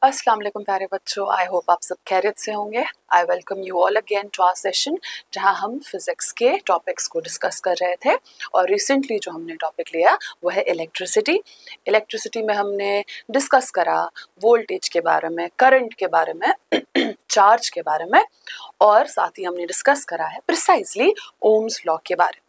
अस्सलाम वालेकुम प्यारे बच्चों, आई होप आप सब खैरियत से होंगे। I welcome you all again to our session, जहां हम फिजिक्स के टॉपिक्स को डिस्कस कर रहे थे। और रिसेंटली जो हमने टॉपिक लिया वो है इलेक्ट्रिसिटी। इलेक्ट्रिसिटी में हमने डिस्कस करा वोल्टेज के बारे में, करंट के बारे में, चार्ज के बारे में, और साथ ही हमने डिस्कस करा है प्रिसाइजली ओम्स लॉ के बारे में।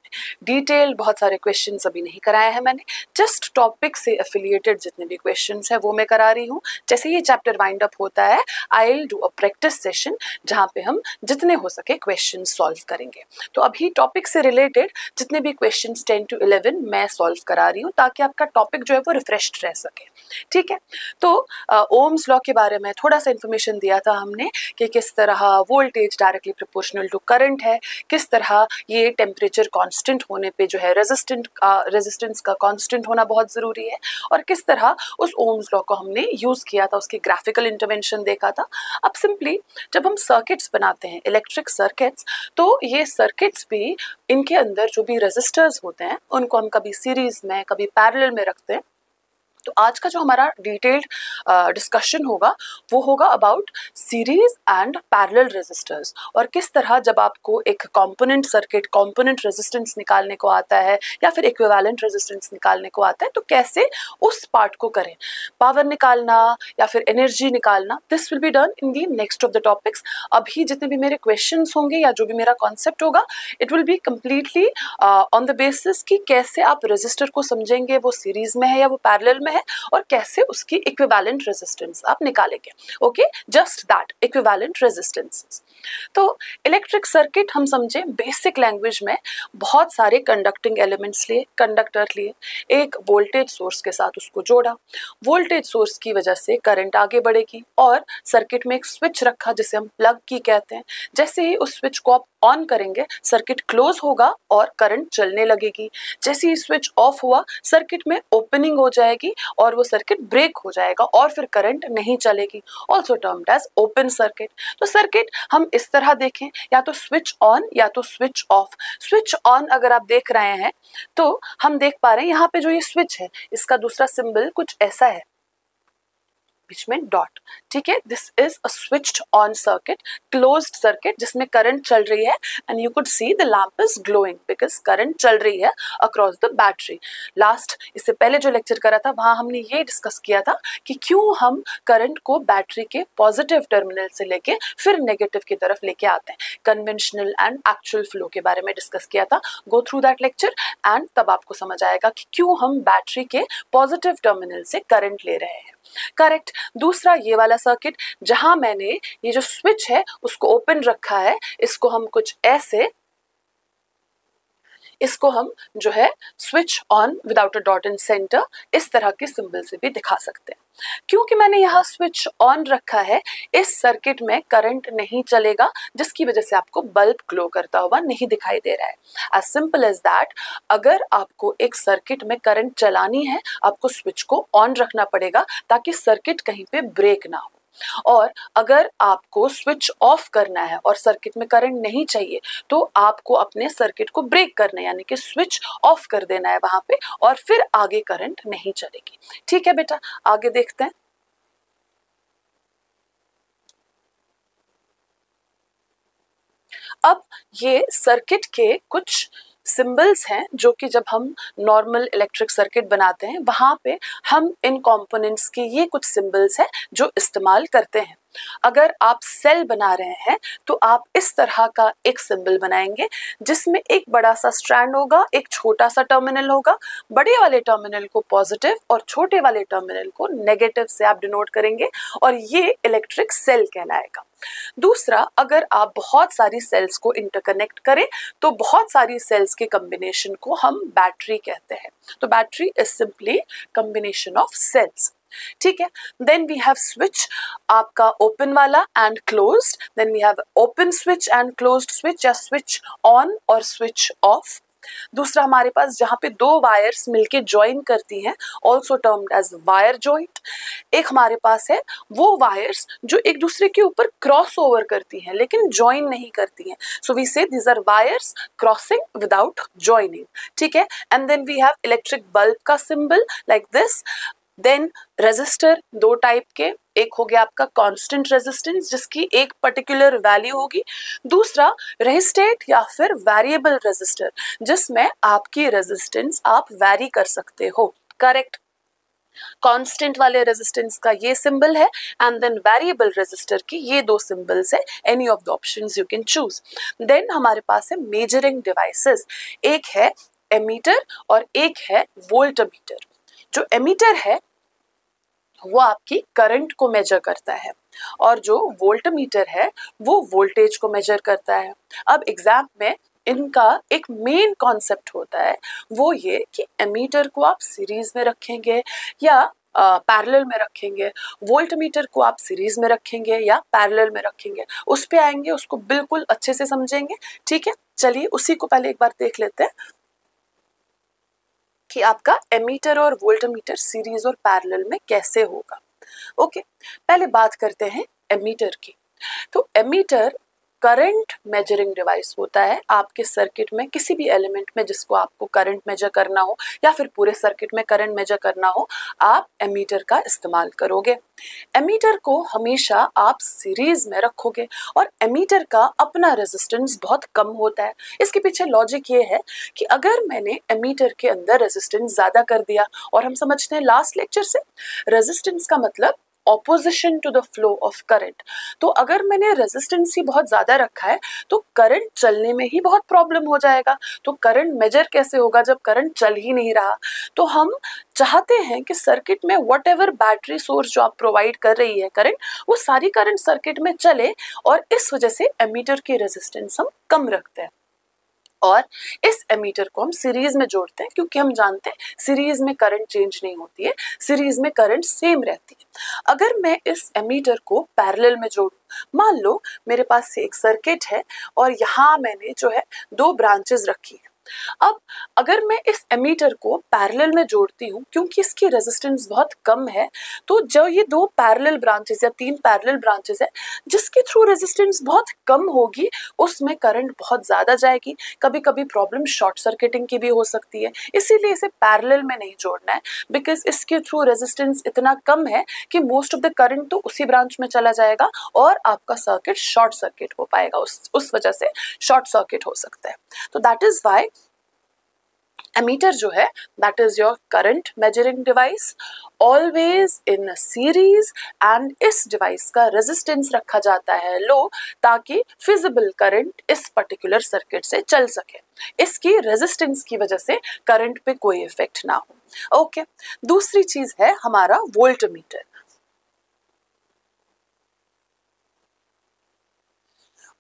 डिटेल बहुत सारे क्वेश्चंस अभी नहीं कराए हैं मैंने, जस्ट टॉपिक से एफिलिएटेड जितने भी क्वेश्चंस हैं वो मैं करा रही हूँ। जैसे ये चैप्टर वाइंड अप होता है, I will do a practice session जहाँ पे हम जितने हो सके क्वेश्चंस सॉल्व करेंगे। तो अभी टॉपिक से रिलेटेड जितने भी क्वेश्चंस 10 to 11 मैं सॉल्व करा रही हूँ, ताकि आपका टॉपिक जो है वो रिफ्रेश्ड रह सके। ठीक है, तो ओम्स लॉ के बारे में थोड़ा सा इन्फॉर्मेशन दिया था हमने कि किस तरह voltage directly proportional to current है, किस तरह ये टेम्परेचर कांस्टेंट होने पे जो है रेजिस्टेंस का कांस्टेंट होना बहुत ज़रूरी है, और किस तरह उस ओम्स लॉ को हमने यूज़ किया था, उसकी ग्राफिकल इंटरवेंशन देखा था। अब सिंपली जब हम सर्किट्स बनाते हैं, इलेक्ट्रिक सर्किट्स, तो ये सर्किट्स भी, इनके अंदर जो भी रेजिस्टर्स होते हैं उनको हम कभी सीरीज में कभी पैरेलल में रखते हैं। तो आज का जो हमारा डिटेल्ड डिस्कशन होगा वो होगा about series and parallel resistors, और किस तरह जब आपको एक कंपोनेंट सर्किट कंपोनेंट रेजिस्टेंस निकालने को आता है या फिर इक्विवेलेंट रेजिस्टेंस निकालने को आता है, तो कैसे उस पार्ट को करें, पावर निकालना या फिर एनर्जी निकालना। This will be done in the next of the topics. अभी जितने भी मेरे क्वेश्चंस होंगे या जो भी मेरा कॉन्सेप्ट होगा, it will be completely on the basis कि कैसे आप रेजिस्टर को समझेंगे, वो सीरीज में है या वो पैरेलल में है, और कैसे उसकी इक्विवेलेंट रेजिस्टेंस आप निकालेंगे। Okay, just that, equivalent resistances. तो इलेक्ट्रिक सर्किट हम समझे बेसिक लैंग्वेज में, बहुत सारे कंडक्टिंग एलिमेंट्स लिए, कंडक्टर लिए, एक वोल्टेज सोर्स के साथ उसको जोड़ा, वोल्टेज सोर्स की वजह से करंट आगे बढ़ेगी, और सर्किट में एक स्विच रखा जिसे हम प्लग की कहते हैं। जैसे ही उस स्विच को आप ऑन करेंगे, सर्किट क्लोज होगा और करंट चलने लगेगी। जैसे ही स्विच ऑफ हुआ, सर्किट में ओपनिंग हो जाएगी और वो सर्किट ब्रेक हो जाएगा और फिर करंट नहीं चलेगी, also termed as open circuit. तो सर्किट हम इस तरह देखें, या तो स्विच ऑन या तो स्विच ऑफ। स्विच ऑन अगर आप देख रहे हैं तो हम देख पा रहे हैं यहाँ पे जो ये स्विच है, इसका दूसरा सिंबल कुछ ऐसा है, बीच में डॉट। ठीक है, this is a switched on circuit, closed circuit जिसमें करंट चल रही है, and you could see the lamp is glowing because current चल रही है अक्रॉस द बैटरी। लास्ट, इससे पहले जो लेक्चर करा था वहां हमने ये डिस्कस किया था कि क्यों हम करंट को बैटरी के पॉजिटिव टर्मिनल से लेके फिर नेगेटिव की तरफ लेके आते हैं। कन्वेंशनल एंड एक्चुअल फ्लो के बारे में डिस्कस किया था। Go through that lecture and तब आपको समझ आएगा कि क्यों हम बैटरी के पॉजिटिव टर्मिनल से करंट ले रहे हैं। करेक्ट। दूसरा ये वाला सर्किट जहां मैंने ये जो स्विच है उसको ओपन रखा है, इसको हम कुछ ऐसे, इसको हम जो है switch on without a dot in centre, इस तरह के सिंबल से भी दिखा सकते हैं। क्योंकि मैंने यहाँ स्विच ऑन रखा है, इस सर्किट में करंट नहीं चलेगा, जिसकी वजह से आपको बल्ब ग्लो करता हुआ नहीं दिखाई दे रहा है। एज सिंपल एज दैट, अगर आपको एक सर्किट में करंट चलानी है, आपको स्विच को ऑन रखना पड़ेगा ताकि सर्किट कहीं पे ब्रेक ना हो। और अगर आपको स्विच ऑफ करना है और सर्किट में करंट नहीं चाहिए, तो आपको अपने सर्किट को ब्रेक करना है, यानी कि स्विच ऑफ कर देना है वहां पे, और फिर आगे करंट नहीं चलेगी। ठीक है बेटा, आगे देखते हैं। अब ये सर्किट के कुछ सिंबल्स हैं जो कि जब हम नॉर्मल इलेक्ट्रिक सर्किट बनाते हैं वहां पे हम इन कंपोनेंट्स के, ये कुछ सिंबल्स हैं जो इस्तेमाल करते हैं। अगर आप सेल बना रहे हैं तो आप इस तरह का एक सिंबल बनाएंगे जिसमें एक बड़ा सा स्ट्रैंड होगा, एक छोटा सा टर्मिनल होगा। बड़े वाले टर्मिनल को पॉजिटिव और छोटे वाले टर्मिनल को नेगेटिव से आप डिनोट करेंगे, और ये इलेक्ट्रिक सेल कहलाएगा। दूसरा, अगर आप बहुत सारी सेल्स को इंटरकनेक्ट करें तो बहुत सारी सेल्स के कॉम्बिनेशन को हम बैटरी कहते हैं। तो battery is simply combination of cells. ठीक है, देन वी हैव स्विच, आपका ओपन वाला and closed, then we have open switch and closed switch, या स्विच ऑन और स्विच ऑफ। दूसरा हमारे पास जहां पे दो वायर्स मिलके ज्वाइन करती हैं, also termed as wire joint. एक हमारे पास है वो वायर्स जो एक दूसरे के ऊपर क्रॉस ओवर करती हैं लेकिन ज्वाइन नहीं करती हैं, so we say these are wires crossing without joining. ठीक है, and then we have electric bulb का symbol like this. Then resistor दो टाइप के, एक हो गया आपका कांस्टेंट रेजिस्टेंस जिसकी एक पर्टिकुलर वैल्यू होगी, दूसरा रेजिस्टेट या फिर वेरिएबल रेजिस्टर जिसमें आपकी रेजिस्टेंस आप वैरी कर सकते हो। करेक्ट। कांस्टेंट वाले रेजिस्टेंस का ये सिंबल है एंड देन वेरिएबल रेजिस्टर की ये दो सिंबल्स है, any of the options you can choose. Then हमारे पास है मेजरिंग डिवाइसेस, एक है एमीटर और एक है वोल्टमीटर। जो एमीटर है वो आपकी करंट को मेजर करता है और जो वोल्टमीटर है वो वोल्टेज को मेजर करता है। अब एग्जाम में इनका एक मेन कॉन्सेप्ट होता है वो ये कि एमीटर को आप सीरीज में रखेंगे या पैरेलल में रखेंगे, वोल्टमीटर को आप सीरीज में रखेंगे या पैरेलल में रखेंगे, उस पे आएंगे, उसको बिल्कुल अच्छे से समझेंगे। ठीक है, चलिए उसी को पहले एक बार देख लेते हैं कि आपका एमीटर और वोल्टमीटर सीरीज और पैरेलल में कैसे होगा। ओके, पहले बात करते हैं एमीटर की। तो एमीटर करंट मेजरिंग डिवाइस होता है आपके सर्किट में, किसी भी एलिमेंट में जिसको आपको करंट मेजर करना हो या फिर पूरे सर्किट में करंट मेजर करना हो, आप एमीटर का इस्तेमाल करोगे। एमीटर को हमेशा आप सीरीज में रखोगे और एमीटर का अपना रेजिस्टेंस बहुत कम होता है। इसके पीछे लॉजिक ये है कि अगर मैंने एमीटर के अंदर रेजिस्टेंस ज्यादा कर दिया, और हम समझते हैं लास्ट लेक्चर से रेजिस्टेंस का मतलब opposition to the flow of current, तो अगर मैंने रेजिस्टेंस ही बहुत ज्यादा रखा है तो करंट चलने में ही बहुत प्रॉब्लम हो जाएगा। तो करंट मेजर कैसे होगा जब करंट चल ही नहीं रहा। तो हम चाहते हैं कि सर्किट में वट एवर बैटरी सोर्स जो आप प्रोवाइड कर रही है करंट, वो सारी करंट सर्किट में चले, और इस वजह से एमीटर की रेजिस्टेंस हम कम रखते हैं और इस एमीटर को हम सीरीज में जोड़ते हैं क्योंकि हम जानते हैं सीरीज में करंट चेंज नहीं होती है, सीरीज में करंट सेम रहती है। अगर मैं इस एमीटर को पैरेलल में जोड़ूं, मान लो मेरे पास एक सर्किट है और यहाँ मैंने जो है दो ब्रांचेस रखी है। अब अगर मैं इस एमीटर को पैरेलल में जोड़ती हूँ, क्योंकि इसकी रेजिस्टेंस बहुत कम है, तो जो ये दो पैरेलल ब्रांचेस या तीन पैरेलल ब्रांचेस है जिसके थ्रू रेजिस्टेंस बहुत कम होगी, उसमें करंट बहुत ज्यादा जाएगी। कभी कभी प्रॉब्लम शॉर्ट सर्किटिंग की भी हो सकती है, इसीलिए इसे पैरेलल में नहीं जोड़ना है, बिकॉज इसके थ्रू रेजिस्टेंस इतना कम है कि मोस्ट ऑफ द करंट तो उसी ब्रांच में चला जाएगा और आपका सर्किट शॉर्ट सर्किट हो पाएगा, उस वजह से शॉर्ट सर्किट हो सकता है। तो दैट इज वाई एमीटर जो है that is your current measuring device, always in a series, and इस डिवाइस का रेजिस्टेंस रखा जाता है लो ताकि फिजिबल करंट इस पर्टिकुलर सर्किट से चल सके, इसकी रेजिस्टेंस की वजह से करंट पे कोई इफेक्ट ना हो। ओके, दूसरी चीज है हमारा वोल्टमीटर।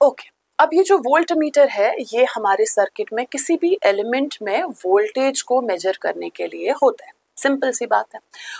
ओके, अब ये जो वोल्टमीटर है ये हमारे सर्किट में किसी भी एलिमेंट में वोल्टेज को मेजर करने के लिए होता है। सिंपल सी बात है,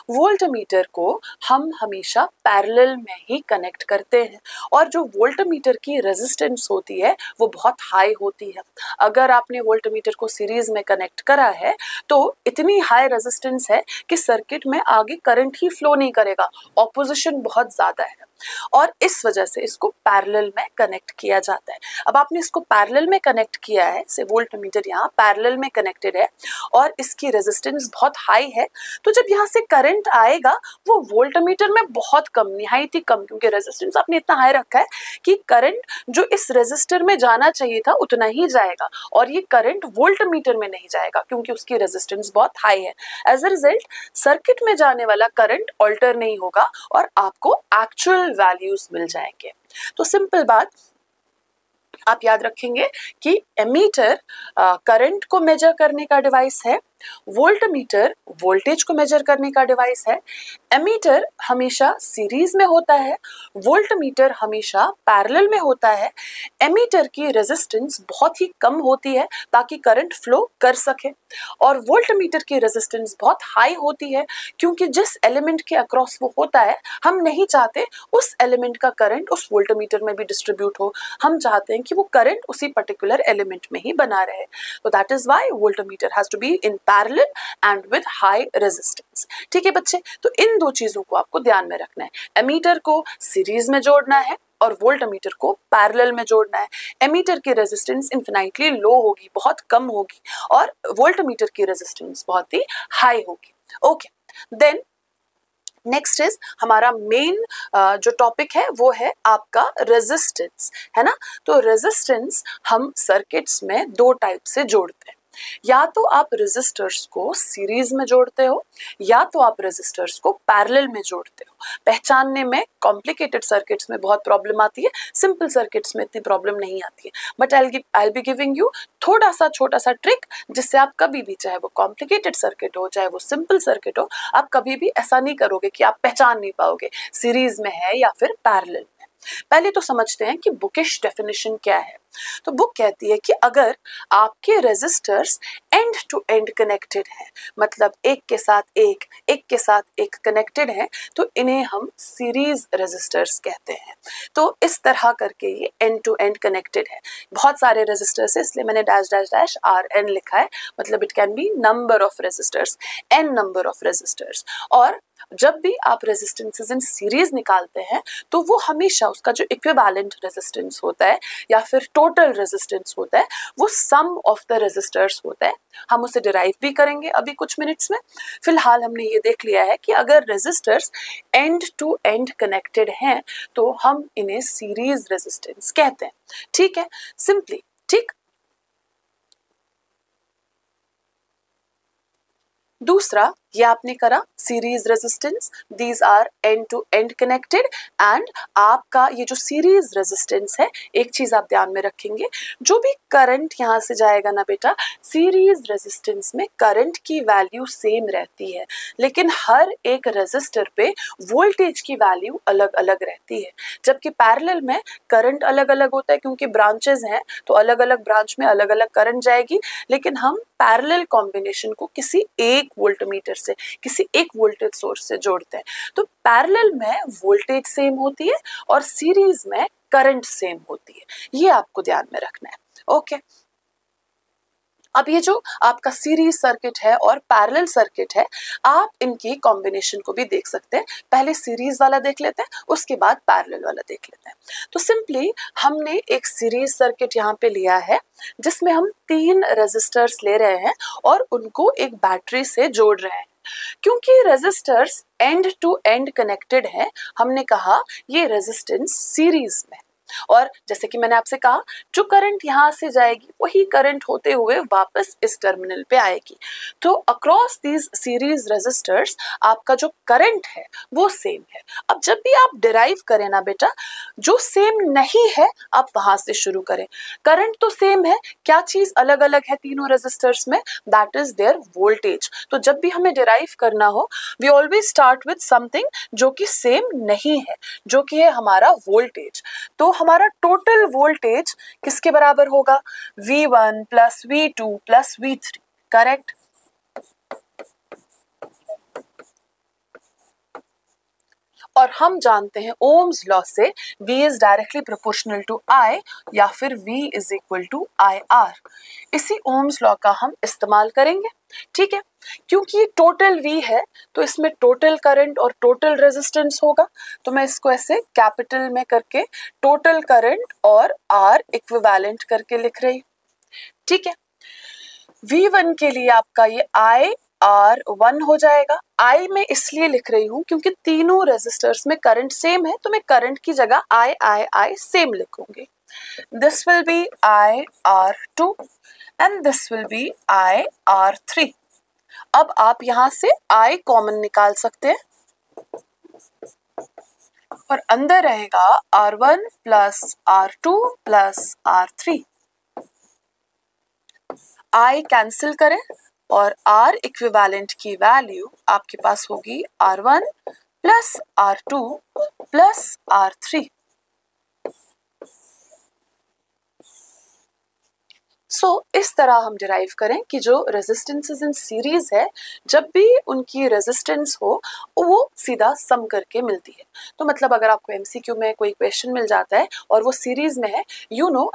वोल्टमीटर को हम हमेशा पैरेलल में ही कनेक्ट करते हैं और जो वोल्टमीटर की रेजिस्टेंस होती है वो बहुत हाई होती है। अगर आपने वोल्टमीटर को सीरीज में कनेक्ट करा है तो इतनी हाई रेजिस्टेंस है कि सर्किट में आगे करंट ही फ्लो नहीं करेगा, ऑपोजिशन बहुत ज्यादा है और इस वजह से इसको पैरेलल में कनेक्ट किया जाता है। अब आपने इसको पैरेलल में कनेक्ट किया है, से वोल्टमीटर यहाँ पैरेलल में कनेक्टेड है और इसकी रेजिस्टेंस बहुत हाई है, तो जब यहाँ से करंट आएगा वो वोल्टमीटर में बहुत कम, निहायत ही कम, क्योंकि रेजिस्टेंस आपने इतना हाई रखा है कि करंट जो इस रेजिस्टर में जाना चाहिए था उतना ही जाएगा और ये करंट वोल्टमीटर में नहीं जाएगा क्योंकि उसकी रेजिस्टेंस बहुत हाई है। एज अ रिजल्ट सर्किट में जाने वाला करंट ऑल्टर नहीं होगा और आपको एक्चुअल वैल्यूज मिल जाएंगे। तो सिंपल बात आप याद रखेंगे कि एमीटर करंट को मेजर करने का डिवाइस है, वोल्टमीटर वोल्टेज को मेजर करने का डिवाइस है। एमीटर हमेशा सीरीज में होता है, वोल्टमीटर हमेशा पैरेलल में होता है। एमीटर की रेजिस्टेंस बहुत ही कम होती है ताकि करंट फ्लो कर सके और वोल्टमीटर की रेजिस्टेंस बहुत हाई होती है क्योंकि जिस एलिमेंट के अक्रॉस वो होता है हम नहीं चाहते उस एलिमेंट का करंट उस वोल्टमीटर में भी डिस्ट्रीब्यूट हो, हम चाहते हैं कि वो करंट उसी पर्टिकुलर एलिमेंट में ही बना रहे। तो that is why voltmeter has to be in parallel and with high resistance. ठीक है बच्चे, तो इन दो चीजों को आपको ध्यान में रखना है, एमीटर को सीरीज में जोड़ना है और वोल्टमीटर को पैरेलल में जोड़ना है। एमीटर की रेजिस्टेंस इन्फिनाइटली लो होगी, बहुत कम होगी, और वोल्टमीटर की रेजिस्टेंस बहुत ही हाई होगी। ओके, देन नेक्स्ट इज हमारा मेन जो टॉपिक है वो है आपका रेजिस्टेंस, है ना। तो रेजिस्टेंस हम सर्किट्स में दो टाइप से जोड़ते हैं, या तो आप रेजिस्टर्स को सीरीज में जोड़ते हो या तो आप रेजिस्टर्स को पैरेलल में जोड़ते हो। पहचानने में कॉम्प्लिकेटेड सर्किट्स में बहुत प्रॉब्लम आती है, सिंपल सर्किट्स में इतनी प्रॉब्लम नहीं आती है, but I be giving you थोड़ा सा छोटा सा ट्रिक जिससे आप कभी भी, चाहे वो कॉम्प्लिकेटेड सर्किट हो चाहे वो सिंपल सर्किट हो, आप कभी भी ऐसा नहीं करोगे कि आप पहचान नहीं पाओगे सीरीज में है या फिर पैरेलल में। पहले तो समझते हैं कि बुकिश डेफिनेशन क्या है। तो बुक कहती है कि अगर आपके resistors end to end connected है, मतलब एक के साथ एक कनेक्टेड है, तो इन्हें हम सीरीज रेजिस्टर्स कहते हैं। तो इस तरह करके ये एंड टू एंड कनेक्टेड है। बहुत सारे रेजिस्टर्स है इसलिए मैंने डैश डैश डैश RN लिखा है, मतलब it can be number of resistors, n number of resistors. और जब भी आप रेजिस्टेंसेस इन सीरीज निकालते हैं तो वो हमेशा उसका जो इक्विवेलेंट रेजिस्टेंस होता है या फिर टोटल रेजिस्टेंस होता है वो सम ऑफ द रेजिस्टर्स होता है। हम उसे डिराइव भी करेंगे अभी कुछ मिनट्स में। फिलहाल हमने ये देख लिया है कि अगर resistors end to end connected हैं तो हम इन्हें सीरीज रेजिस्टेंस कहते हैं। ठीक है, सिंपली, ठीक। दूसरा ये आपने करा series resistance, these are end to end connected, and आपका ये जो सीरीज रेजिस्टेंस है, एक चीज आप ध्यान में रखेंगे, जो भी करंट यहाँ से जाएगा ना बेटा, सीरीज रेजिस्टेंस में करंट की वैल्यू सेम रहती है, लेकिन हर एक रेजिस्टर पे वोल्टेज की वैल्यू अलग अलग रहती है। जबकि पैरेलल में करंट अलग अलग होता है, क्योंकि ब्रांचेस हैं तो अलग अलग ब्रांच में अलग अलग करंट जाएगी, लेकिन हम पैरेलल कॉम्बिनेशन को किसी एक वोल्टमीटर से, किसी एक वोल्टेज सोर्स से जोड़ते हैं। तो पैरेलल में वोल्टेज सेम होती है और सीरीज में करंट सेम होती है, ये आपको ध्यान में रखना है। ओके, अब ये जो आपका सीरीज सर्किट है और पैरेलल सर्किट है, आप इनकी कॉम्बिनेशन को भी देख सकते हैं। पहले सीरीज वाला देख लेते हैं, उसके बाद पैरेलल वाला देख लेते हैं। तो सिंपली हमने एक सीरीज सर्किट यहाँ पे लिया है जिसमें हम 3 रेजिस्टर्स ले रहे हैं और उनको एक बैटरी से जोड़ रहे हैं। क्योंकि resistors end to end connected है, हमने कहा ये रेजिस्टेंस सीरीज में, और जैसे कि मैंने आपसे कहा जो करंट यहाँ से जाएगी वही करंट होते हुए वापस इस टर्मिनल पे आएगी। तो अक्रॉस दीज सीरीज रेजिस्टर्स आपका जो करंट है वो सेम है। अब जब भी आप डिराइव करें ना बेटा, जो सेम नहीं है आप वहां से शुरू करें। करंट तो सेम है, क्या चीज अलग अलग है तीनों रेजिस्टर्स में? That is their voltage. तो जब भी हमें डिराइव करना हो, we always start with something जो कि सेम नहीं है, जो कि है हमारा वोल्टेज। तो हमारा टोटल वोल्टेज किसके बराबर होगा? V1 plus V2 plus V3, correct? और हम जानते हैं ओम्स लॉ से V is directly proportional to I या फिर V is equal to IR। इसी ओम्स लॉ का हम इस्तेमाल करेंगे, ठीक है? क्योंकि ये टोटल V है तो इसमें टोटल करंट और टोटल रेजिस्टेंस होगा, तो मैं इसको ऐसे कैपिटल में करके टोटल करंट और R इक्विवेलेंट करके लिख रही, ठीक है? V1 के लिए आपका ये IR1 हो जाएगा। I में इसलिए लिख रही हूं क्योंकि तीनों रेजिस्टर्स में करंट सेम है, तो मैं करंट की जगह I सेम लिखूंगी। This will be IR2 and this will be IR3। अब आप यहां से I कॉमन निकाल सकते हैं और अंदर रहेगा R1 plus R2 plus R3। I cancel करें और R इक्विवेलेंट की वैल्यू आपके पास होगी R1 plus R2 plus R3। सो इस तरह हम डिराइव करें कि जो रेजिस्टेंसेस इन सीरीज है, जब भी उनकी रेजिस्टेंस हो वो सीधा सम करके मिलती है। तो मतलब अगर आपको एमसीक्यू में कोई क्वेश्चन मिल जाता है और वो सीरीज में है,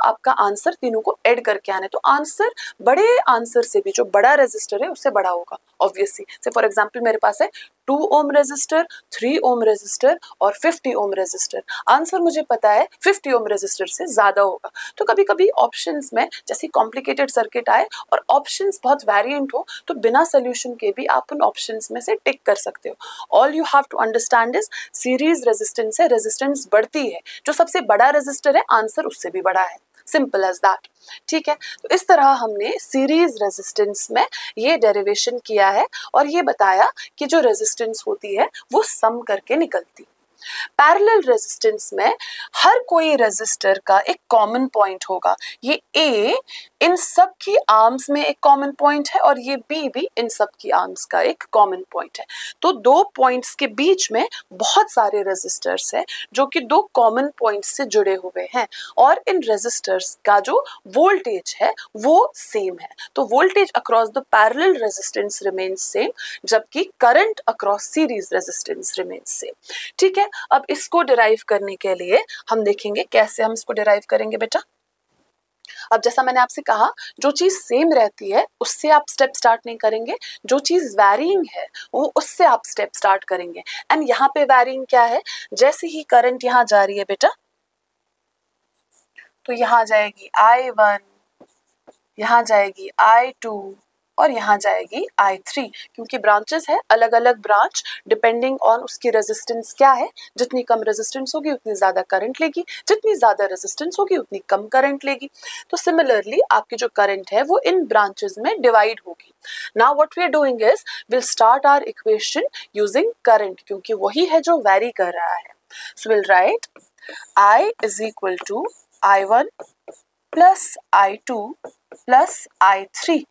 आपका आंसर तीनों को ऐड करके आना है, तो आंसर बड़े आंसर से भी जो बड़ा रेजिस्टर है उससे बड़ा होगा ऑब्वियसली। से फॉर एग्जांपल मेरे पास है 2 ओम रेजिस्टर, 3 ओम रेजिस्टर और 50 ओम रेजिस्टर। आंसर मुझे पता है 50 ओम रेजिस्टर से ज़्यादा होगा। तो कभी कभी ऑप्शंस में जैसे कॉम्प्लिकेटेड सर्किट आए और ऑप्शंस बहुत वेरिएंट हो तो बिना सोल्यूशन के भी आप उन ऑप्शंस में से टिक कर सकते हो। All you have to understand is series resistance है, रेजिस्टेंस बढ़ती है, जो सबसे बड़ा रेजिस्टर है आंसर उससे भी बड़ा है, सिंपल एज दैट। ठीक है, तो इस तरह हमने सीरीज रेजिस्टेंस में ये डेरिवेशन किया है और ये बताया कि जो रेजिस्टेंस होती है वो सम करके निकलती है। पैरेलल रेजिस्टेंस में हर कोई रेजिस्टर का एक कॉमन पॉइंट होगा। ये ए इन सब की आर्म्स में एक कॉमन पॉइंट है और ये बी भी इन सब की आर्म्स का एक कॉमन पॉइंट है। तो दो पॉइंट्स के बीच में बहुत सारे रेजिस्टर्स हैं जो कि दो कॉमन पॉइंट्स से जुड़े हुए हैं और इन रेजिस्टर्स का जो वोल्टेज है वो सेम है। तो voltage across the parallel resistance remains same, जबकि current across series resistance remains same. ठीक है, अब इसको डिराइव करने के लिए हम देखेंगे कैसे हम इसको डिराइव करेंगे बेटा। अब जैसा मैंने आपसे कहा, जो चीज सेम रहती है उससे आप स्टेप स्टार्ट नहीं करेंगे, जो चीज वैरिंग है वो उससे आप स्टेप स्टार्ट करेंगे। एंड यहाँ पे वैरिंग क्या है, जैसे ही करंट यहाँ जा रही है बेटा तो यहाँ जाएगी I1, यहाँ जाएगी I2 और यहाँ जाएगी I3, क्योंकि ब्रांचेस है, अलग अलग ब्रांच डिपेंडिंग ऑन उसकी रेजिस्टेंस क्या है। जितनी कम रेजिस्टेंस होगी उतनी ज्यादा करंट लेगी, जितनी ज्यादा रेजिस्टेंस होगी उतनी कम करंट लेगी। तो सिमिलरली आपकी जो करंट है वो इन ब्रांचेस में डिवाइड होगी। Now what we are doing is will start our equation using current, क्योंकि वही है जो वैरी कर रहा है। So will write I is equal to I1 plus I2 plus I3।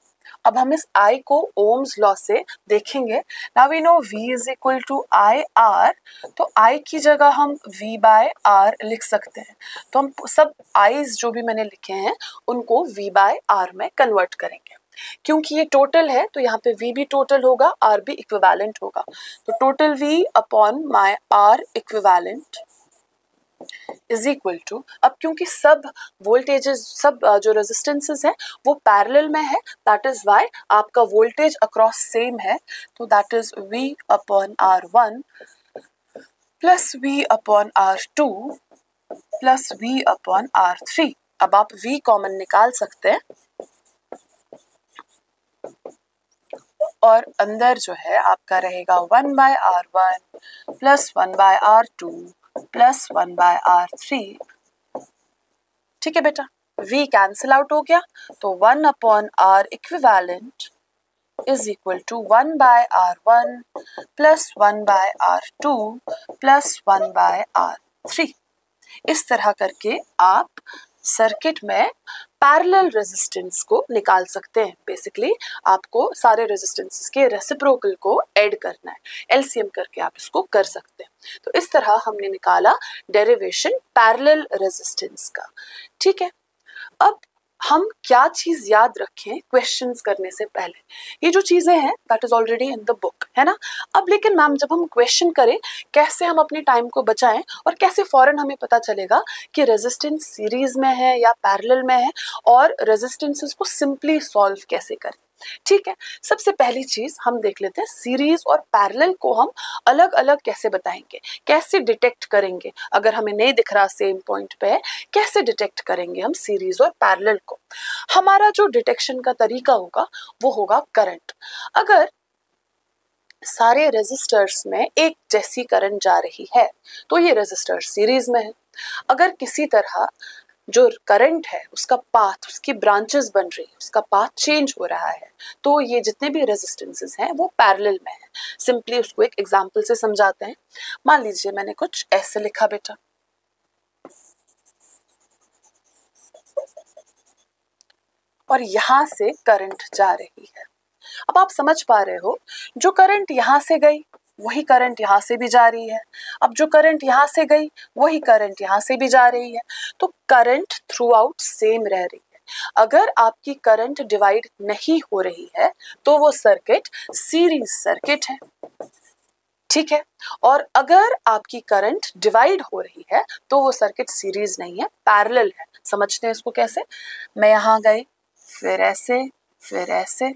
अब हम इस I को ओम्स लॉ से देखेंगे। Now we know V is equal to I R, तो I की जगह हम V बाय R लिख सकते हैं। तो हम सब I's जो भी मैंने लिखे हैं उनको V बाय R में कन्वर्ट करेंगे। क्योंकि ये टोटल है तो यहाँ पे V भी टोटल होगा, R भी इक्विवेलेंट होगा। तो total V upon my R equivalent is equal to, अब क्योंकि सब वोल्टेजेस, सब जो रेजिस्टेंसेस हैं वो पैरेलल में है, दैट इज व्हाई आपका वोल्टेज अक्रॉस सेम है। तो that is V upon R1 plus V upon R2 plus V upon R3। अब आप V कॉमन निकाल सकते हैं और अंदर जो है आपका रहेगा 1 by R1 plus 1 by R2 plus 1 by R3। ठीक है बेटा, V कैंसिल आउट हो गया तो 1 upon R equivalent is equal to 1 by R1 plus 1 by R2 plus 1 by R3। इस तरह करके आप सर्किट में पैरेलल रेजिस्टेंस को निकाल सकते हैं। बेसिकली आपको सारे रेजिस्टेंसेस के रेसिप्रोकल को ऐड करना है, एलसीएम करके आप इसको कर सकते हैं। तो इस तरह हमने निकाला डेरिवेशन पैरेलल रेजिस्टेंस का। ठीक है, अब हम क्या चीज याद रखें क्वेश्चंस करने से पहले, ये जो चीजें हैं that is already in the book, है ना। अब लेकिन मैम जब हम क्वेश्चन करें कैसे हम अपने टाइम को बचाएं और कैसे फौरन हमें पता चलेगा कि रेजिस्टेंस सीरीज में है या पैरेलल में है और रेजिस्टेंसेस को सिंपली सॉल्व कैसे करें। ठीक है, सबसे पहली चीज हम देख लेते हैं सीरीज और पैरेलल को हम अलग अलग कैसे बताएंगे, कैसे डिटेक्ट करेंगे। अगर हमें नहीं दिख रहा सेम पॉइंट पे कैसे डिटेक्ट करेंगे हम सीरीज और पैरेलल को। हमारा जो डिटेक्शन का तरीका होगा वो होगा करंट। अगर सारे रेजिस्टर्स में एक जैसी करंट जा रही है तो ये रेजिस्टर सीरीज में है। अगर किसी तरह जो करंट है उसका पाथ, उसकी ब्रांचेस बन रही है, उसका पाथ चेंज हो रहा है तो ये जितने भी रेजिस्टेंसेस हैं वो पैरेलल में है। सिंपली उसको एक एग्जांपल से समझाते हैं। मान लीजिए मैंने कुछ ऐसे लिखा बेटा, और यहां से करंट जा रही है। अब आप समझ पा रहे हो, जो करंट यहां से गई वही करंट यहाँ से भी जा रही है। अब जो करंट यहाँ से गई वही करंट यहाँ से भी जा रही है। तो करंट थ्रू आउट सेम रह रही है। अगर आपकी करंट डिवाइड नहीं हो रही है तो वो सर्किट सीरीज सर्किट है। ठीक है, और अगर आपकी करंट डिवाइड हो रही है तो वो सर्किट सीरीज नहीं है, पैरेलल है। समझते हैं इसको कैसे। मैं यहाँ गई, फिर ऐसे, फिर ऐसे,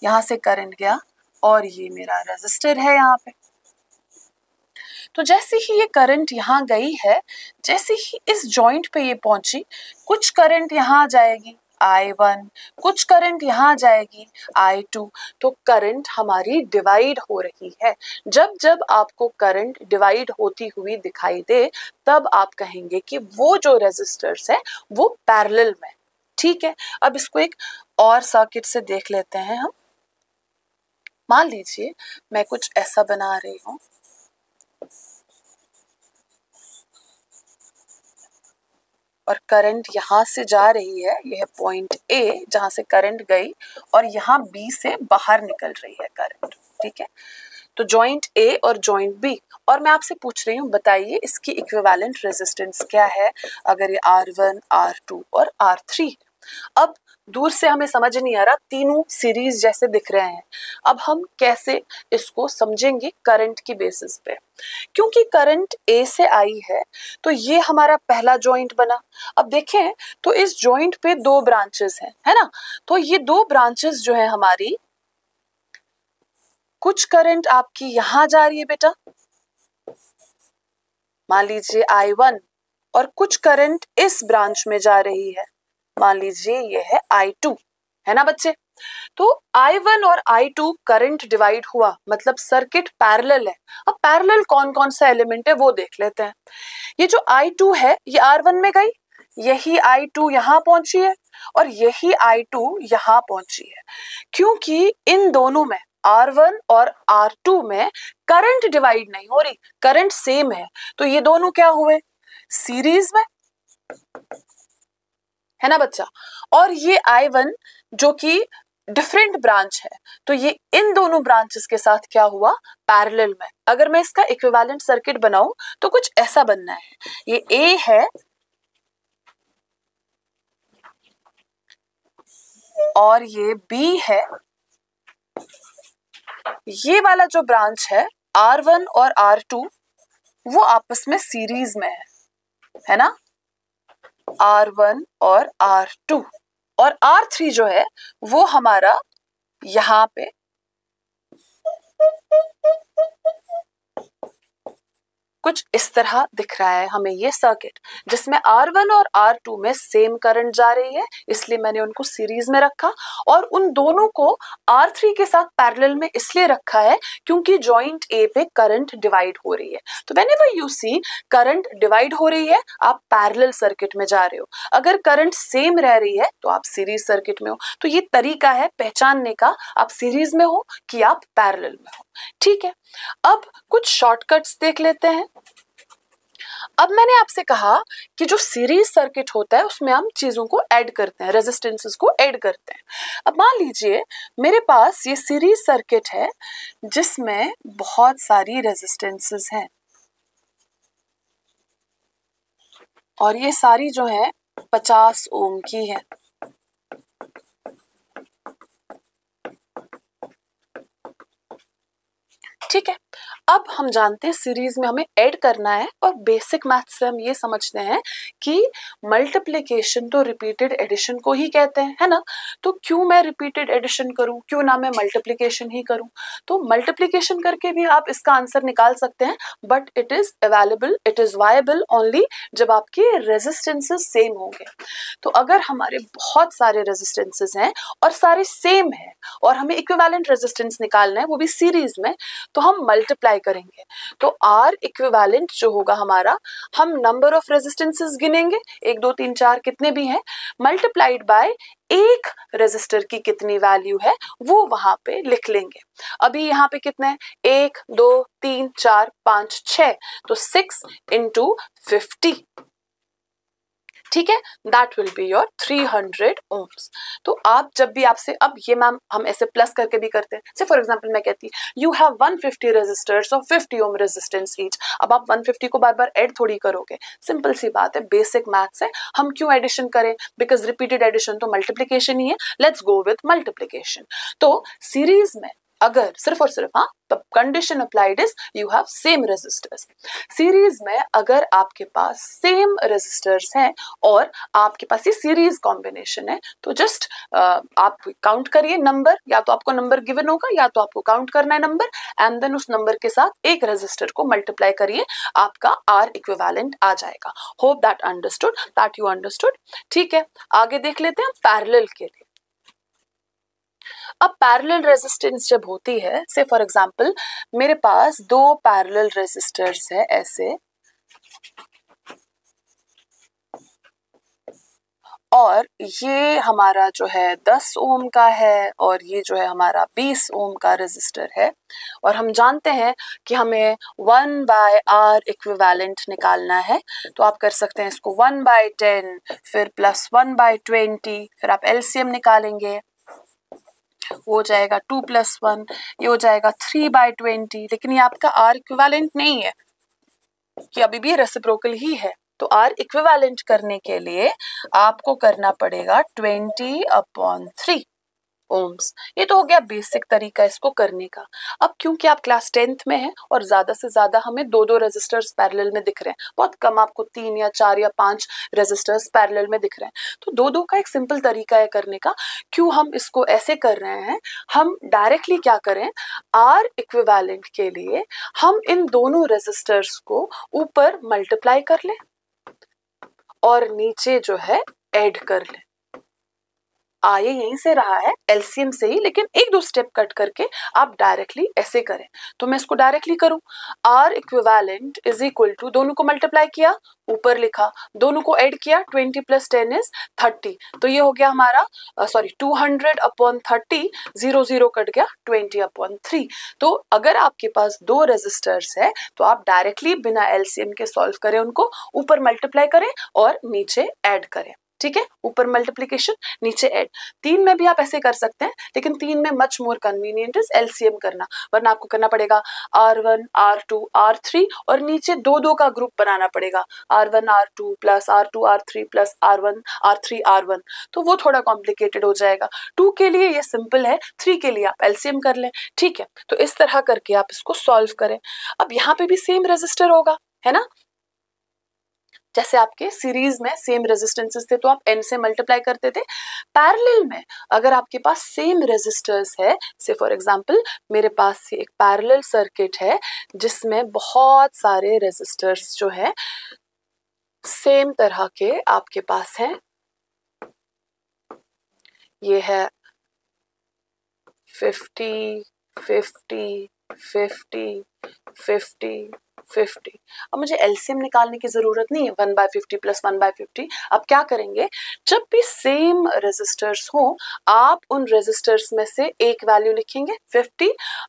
यहाँ से करंट गया और ये मेरा रेजिस्टर है यहाँ पे। तो जैसे ही ये करंट यहाँ गई है, जैसे ही इस जॉइंट पे ये पहुंची, कुछ करंट यहाँ जाएगी I1, कुछ करंट यहाँ जाएगी I2। तो करंट हमारी डिवाइड हो रही है। जब जब आपको करंट डिवाइड होती हुई दिखाई दे, तब आप कहेंगे कि वो जो रेजिस्टर्स है वो पैरेलल में। ठीक है, अब इसको एक और सर्किट से देख लेते हैं हम। मान लीजिए मैं कुछ ऐसा बना रही हूं, और करंट यहाँ से जा रही है, यह पॉइंट ए जहां से करंट गई, और यहाँ बी से बाहर निकल रही है करंट। ठीक है, तो जॉइंट ए और जॉइंट बी, और मैं आपसे पूछ रही हूँ बताइए इसकी इक्विवेलेंट रेजिस्टेंस क्या है अगर ये R1, R2 और R3। अब दूर से हमें समझ नहीं आ रहा, तीनों सीरीज जैसे दिख रहे हैं। अब हम कैसे इसको समझेंगे करंट की बेसिस पे, क्योंकि करंट ए से आई है तो ये हमारा पहला जॉइंट बना। अब देखें तो इस जॉइंट पे दो ब्रांचेस हैं, है ना। तो ये दो ब्रांचेस जो है हमारी, कुछ करंट आपकी यहां जा रही है बेटा, मान लीजिए I1, और कुछ करंट इस ब्रांच में जा रही है, मान लीजिए ये है I2, है ना बच्चे। तो I1 और I2 करंट डिवाइड हुआ, मतलब सर्किट पैरेलल है। अब पैरेलल कौन कौन सा एलिमेंट है वो देख लेते हैं। ये जो I2 है ये R1 में गई, यही I2 यहाँ पहुंची है, और यही I2 यहाँ पहुंची है। क्योंकि इन दोनों में R1 और R2 में करंट डिवाइड नहीं हो रही, करंट सेम है, तो ये दोनों क्या हुए, सीरीज में, है ना बच्चा। और ये I1 जो कि डिफरेंट ब्रांच है, तो ये इन दोनों ब्रांचेस के साथ क्या हुआ, पैरेलल में। अगर मैं इसका इक्विवेलेंट सर्किट बनाऊं तो कुछ ऐसा बनना है, ये A है और ये B है, ये वाला जो ब्रांच है R1 और R2 वो आपस में सीरीज में है ना, R1 और R2, और R3 जो है वो हमारा यहाँ पे कुछ इस तरह दिख रहा है हमें ये सर्किट, जिसमें R1 और R2 में सेम करंट जा रही है, इसलिए मैंने उनको सीरीज में रखा, और उन दोनों को R3 के साथ पैरेलल में इसलिए रखा है क्योंकि जॉइंट A पे करंट डिवाइड हो रही है। तो whenever you see current divide हो रही है, आप पैरेलल सर्किट में जा रहे हो। अगर करंट सेम रह रही है तो आप सीरीज सर्किट में हो। तो ये तरीका है पहचानने का, आप सीरीज में हो कि आप पैरेलल में हो। ठीक है, अब कुछ शॉर्टकट्स देख लेते हैं। अब मैंने आपसे कहा कि जो सीरीज सर्किट होता है उसमें हम चीजों को ऐड करते हैं, रेजिस्टेंसेस को ऐड करते हैं। अब मान लीजिए मेरे पास ये सीरीज सर्किट है जिसमें बहुत सारी रेजिस्टेंसेस हैं, और ये सारी जो है 50 ओम की है। ठीक है, अब हम जानते हैं सीरीज में हमें ऐड करना है, और बेसिक मैथ्स से हम ये समझते हैं कि मल्टीप्लिकेशन तो रिपीटेड एडिशन को ही कहते हैं, है ना। तो क्यों मैं रिपीटेड एडिशन करूं, क्यों ना मैं मल्टीप्लिकेशन ही करूं। तो मल्टीप्लिकेशन करके भी आप इसका आंसर निकाल सकते हैं, but it is available, it is viable only जब आपके रेजिस्टेंसेस सेम होंगे। तो अगर हमारे बहुत सारे रेजिस्टेंसेस हैं और सारे सेम है, और हमें इक्विवेलेंट रेजिस्टेंस निकालना है वो भी सीरीज में, तो हम मल्टीप्लाई करेंगे। तो R इक्विवेलेंट जो होगा हमारा, हम नंबर ऑफ रेजिस्टेंसेस गिनेंगे, 1 2 3 4 कितने भी हैं, मल्टीप्लाइड बाय एक रेजिस्टर की कितनी वैल्यू है वो वहां पे लिख लेंगे। अभी यहाँ पे कितने हैं, 1 2 3 4 5 6, तो 6 into 50। ठीक है, that will be your 300 ohms. तो आप जब भी आपसे, अब ये मैम हम ऐसे प्लस करके भी करते हैं, से फॉर एग्जांपल मैं कहती you have 150 resistors of 50 ohm resistance each. अब आप 150 को बार बार ऐड थोड़ी करोगे, सिंपल सी बात है, बेसिक मैथ्स है। हम क्यों एडिशन करें, बिकॉज रिपीटेड एडिशन तो मल्टीप्लिकेशन ही है। Let's go with multiplication. तो सीरीज में अगर सिर्फ और सिर्फ the condition applied is you have same resistors. Series में अगर आपके पास सेम रेजिस्टर्स हैं और आपके पास ये सीरीज कॉम्बिनेशन है तो जस्ट आप काउंट करिए नंबर, या तो आपको नंबर गिवन होगा या तो आपको काउंट करना है नंबर, एंड देन उस नंबर के साथ एक रेजिस्टर को मल्टीप्लाई करिए, आपका आर इक्विवेलेंट आ जाएगा. Hope that understood, that you understood. ठीक है, आगे देख लेते हैं पैरेलल के लिए. अब पैरेलल रेजिस्टेंस जब होती है, से फॉर एग्जांपल मेरे पास दो पैरेलल रेजिस्टर्स है ऐसे, और ये हमारा जो है 10 ओम का है और ये जो है हमारा 20 ओम का रेजिस्टर है, और हम जानते हैं कि हमें 1/R इक्विवेलेंट निकालना है. तो आप कर सकते हैं इसको 1/10 फिर प्लस 1/20, फिर आप एलसीएम निकालेंगे, वो हो जाएगा 2 + 1, ये हो जाएगा 3/20. लेकिन ये आपका आर इक्विवेलेंट नहीं है, कि अभी भी रेसिप्रोकल ही है. तो आर इक्विवेलेंट करने के लिए आपको करना पड़ेगा 20/3 ओम्स. ये तो हो गया बेसिक तरीका इसको करने का. अब क्योंकि आप क्लास 10th में हैं और ज्यादा से ज्यादा हमें दो रेजिस्टर्स पैरेलल में दिख रहे हैं, बहुत कम आपको 3 या 4 या 5 रेजिस्टर्स पैरेलल में दिख रहे हैं, तो दो का एक सिंपल तरीका है करने का. क्यों हम इसको ऐसे कर रहे हैं, हम डायरेक्टली क्या करें, आर इक्विवेलेंट के लिए हम इन दोनों रेजिस्टर्स को ऊपर मल्टीप्लाई कर लें और नीचे जो है ऐड कर लें. आए यहीं से रहा है एलसीएम से ही, लेकिन एक दो स्टेप कट करके आप डायरेक्टली ऐसे करें. तो मैं इसको डायरेक्टली करूं, R equivalent is equal to, दोनों को मल्टीप्लाई किया, ऊपर लिखा, दोनों को ऐड किया, 20 + 10 इज 30. तो ये हो गया हमारा 200/30, 0 0 कट गया, 20/3. तो अगर आपके पास दो रेजिस्टर्स है तो आप डायरेक्टली बिना एलसीएम के सॉल्व करें, उनको ऊपर मल्टीप्लाई करें और नीचे ऐड करें. ठीक है, ऊपर मल्टीप्लिकेशन नीचे ऐड. 3 में भी आप ऐसे कर सकते हैं, लेकिन 3 में much more convenient is LCM करना, वरना आपको करना पड़ेगा R1 R2 R3 और नीचे दो का ग्रुप बनाना पड़ेगा, R1 R2 plus R2 R3 plus R1 R3 R1. तो वो थोड़ा कॉम्प्लिकेटेड हो जाएगा. 2 के लिए ये सिंपल है, 3 के लिए आप एलसीएम कर लें. ठीक है, तो इस तरह करके आप इसको सॉल्व करें. अब यहाँ पे भी सेम रेजिस्टर होगा, है ना, जैसे आपके सीरीज में सेम रेजिस्टेंसेस थे तो आप n से मल्टीप्लाई करते थे. पैरेलल में अगर आपके पास सेम रेजिस्टर्स है, से फॉर एग्जांपल मेरे पास एक पैरेलल सर्किट है जिसमें बहुत सारे रेजिस्टर्स जो है सेम तरह के आपके पास हैं. ये है 50 50 50 50 50. अब मुझे एलसीएम निकालने की जरूरत नहीं है, 1/50 + 1/50. अब क्या करेंगे, जब भी सेम रेजिस्टर्स हो आप उन रेजिस्टर्स में से एक वैल्यू लिखेंगे, 50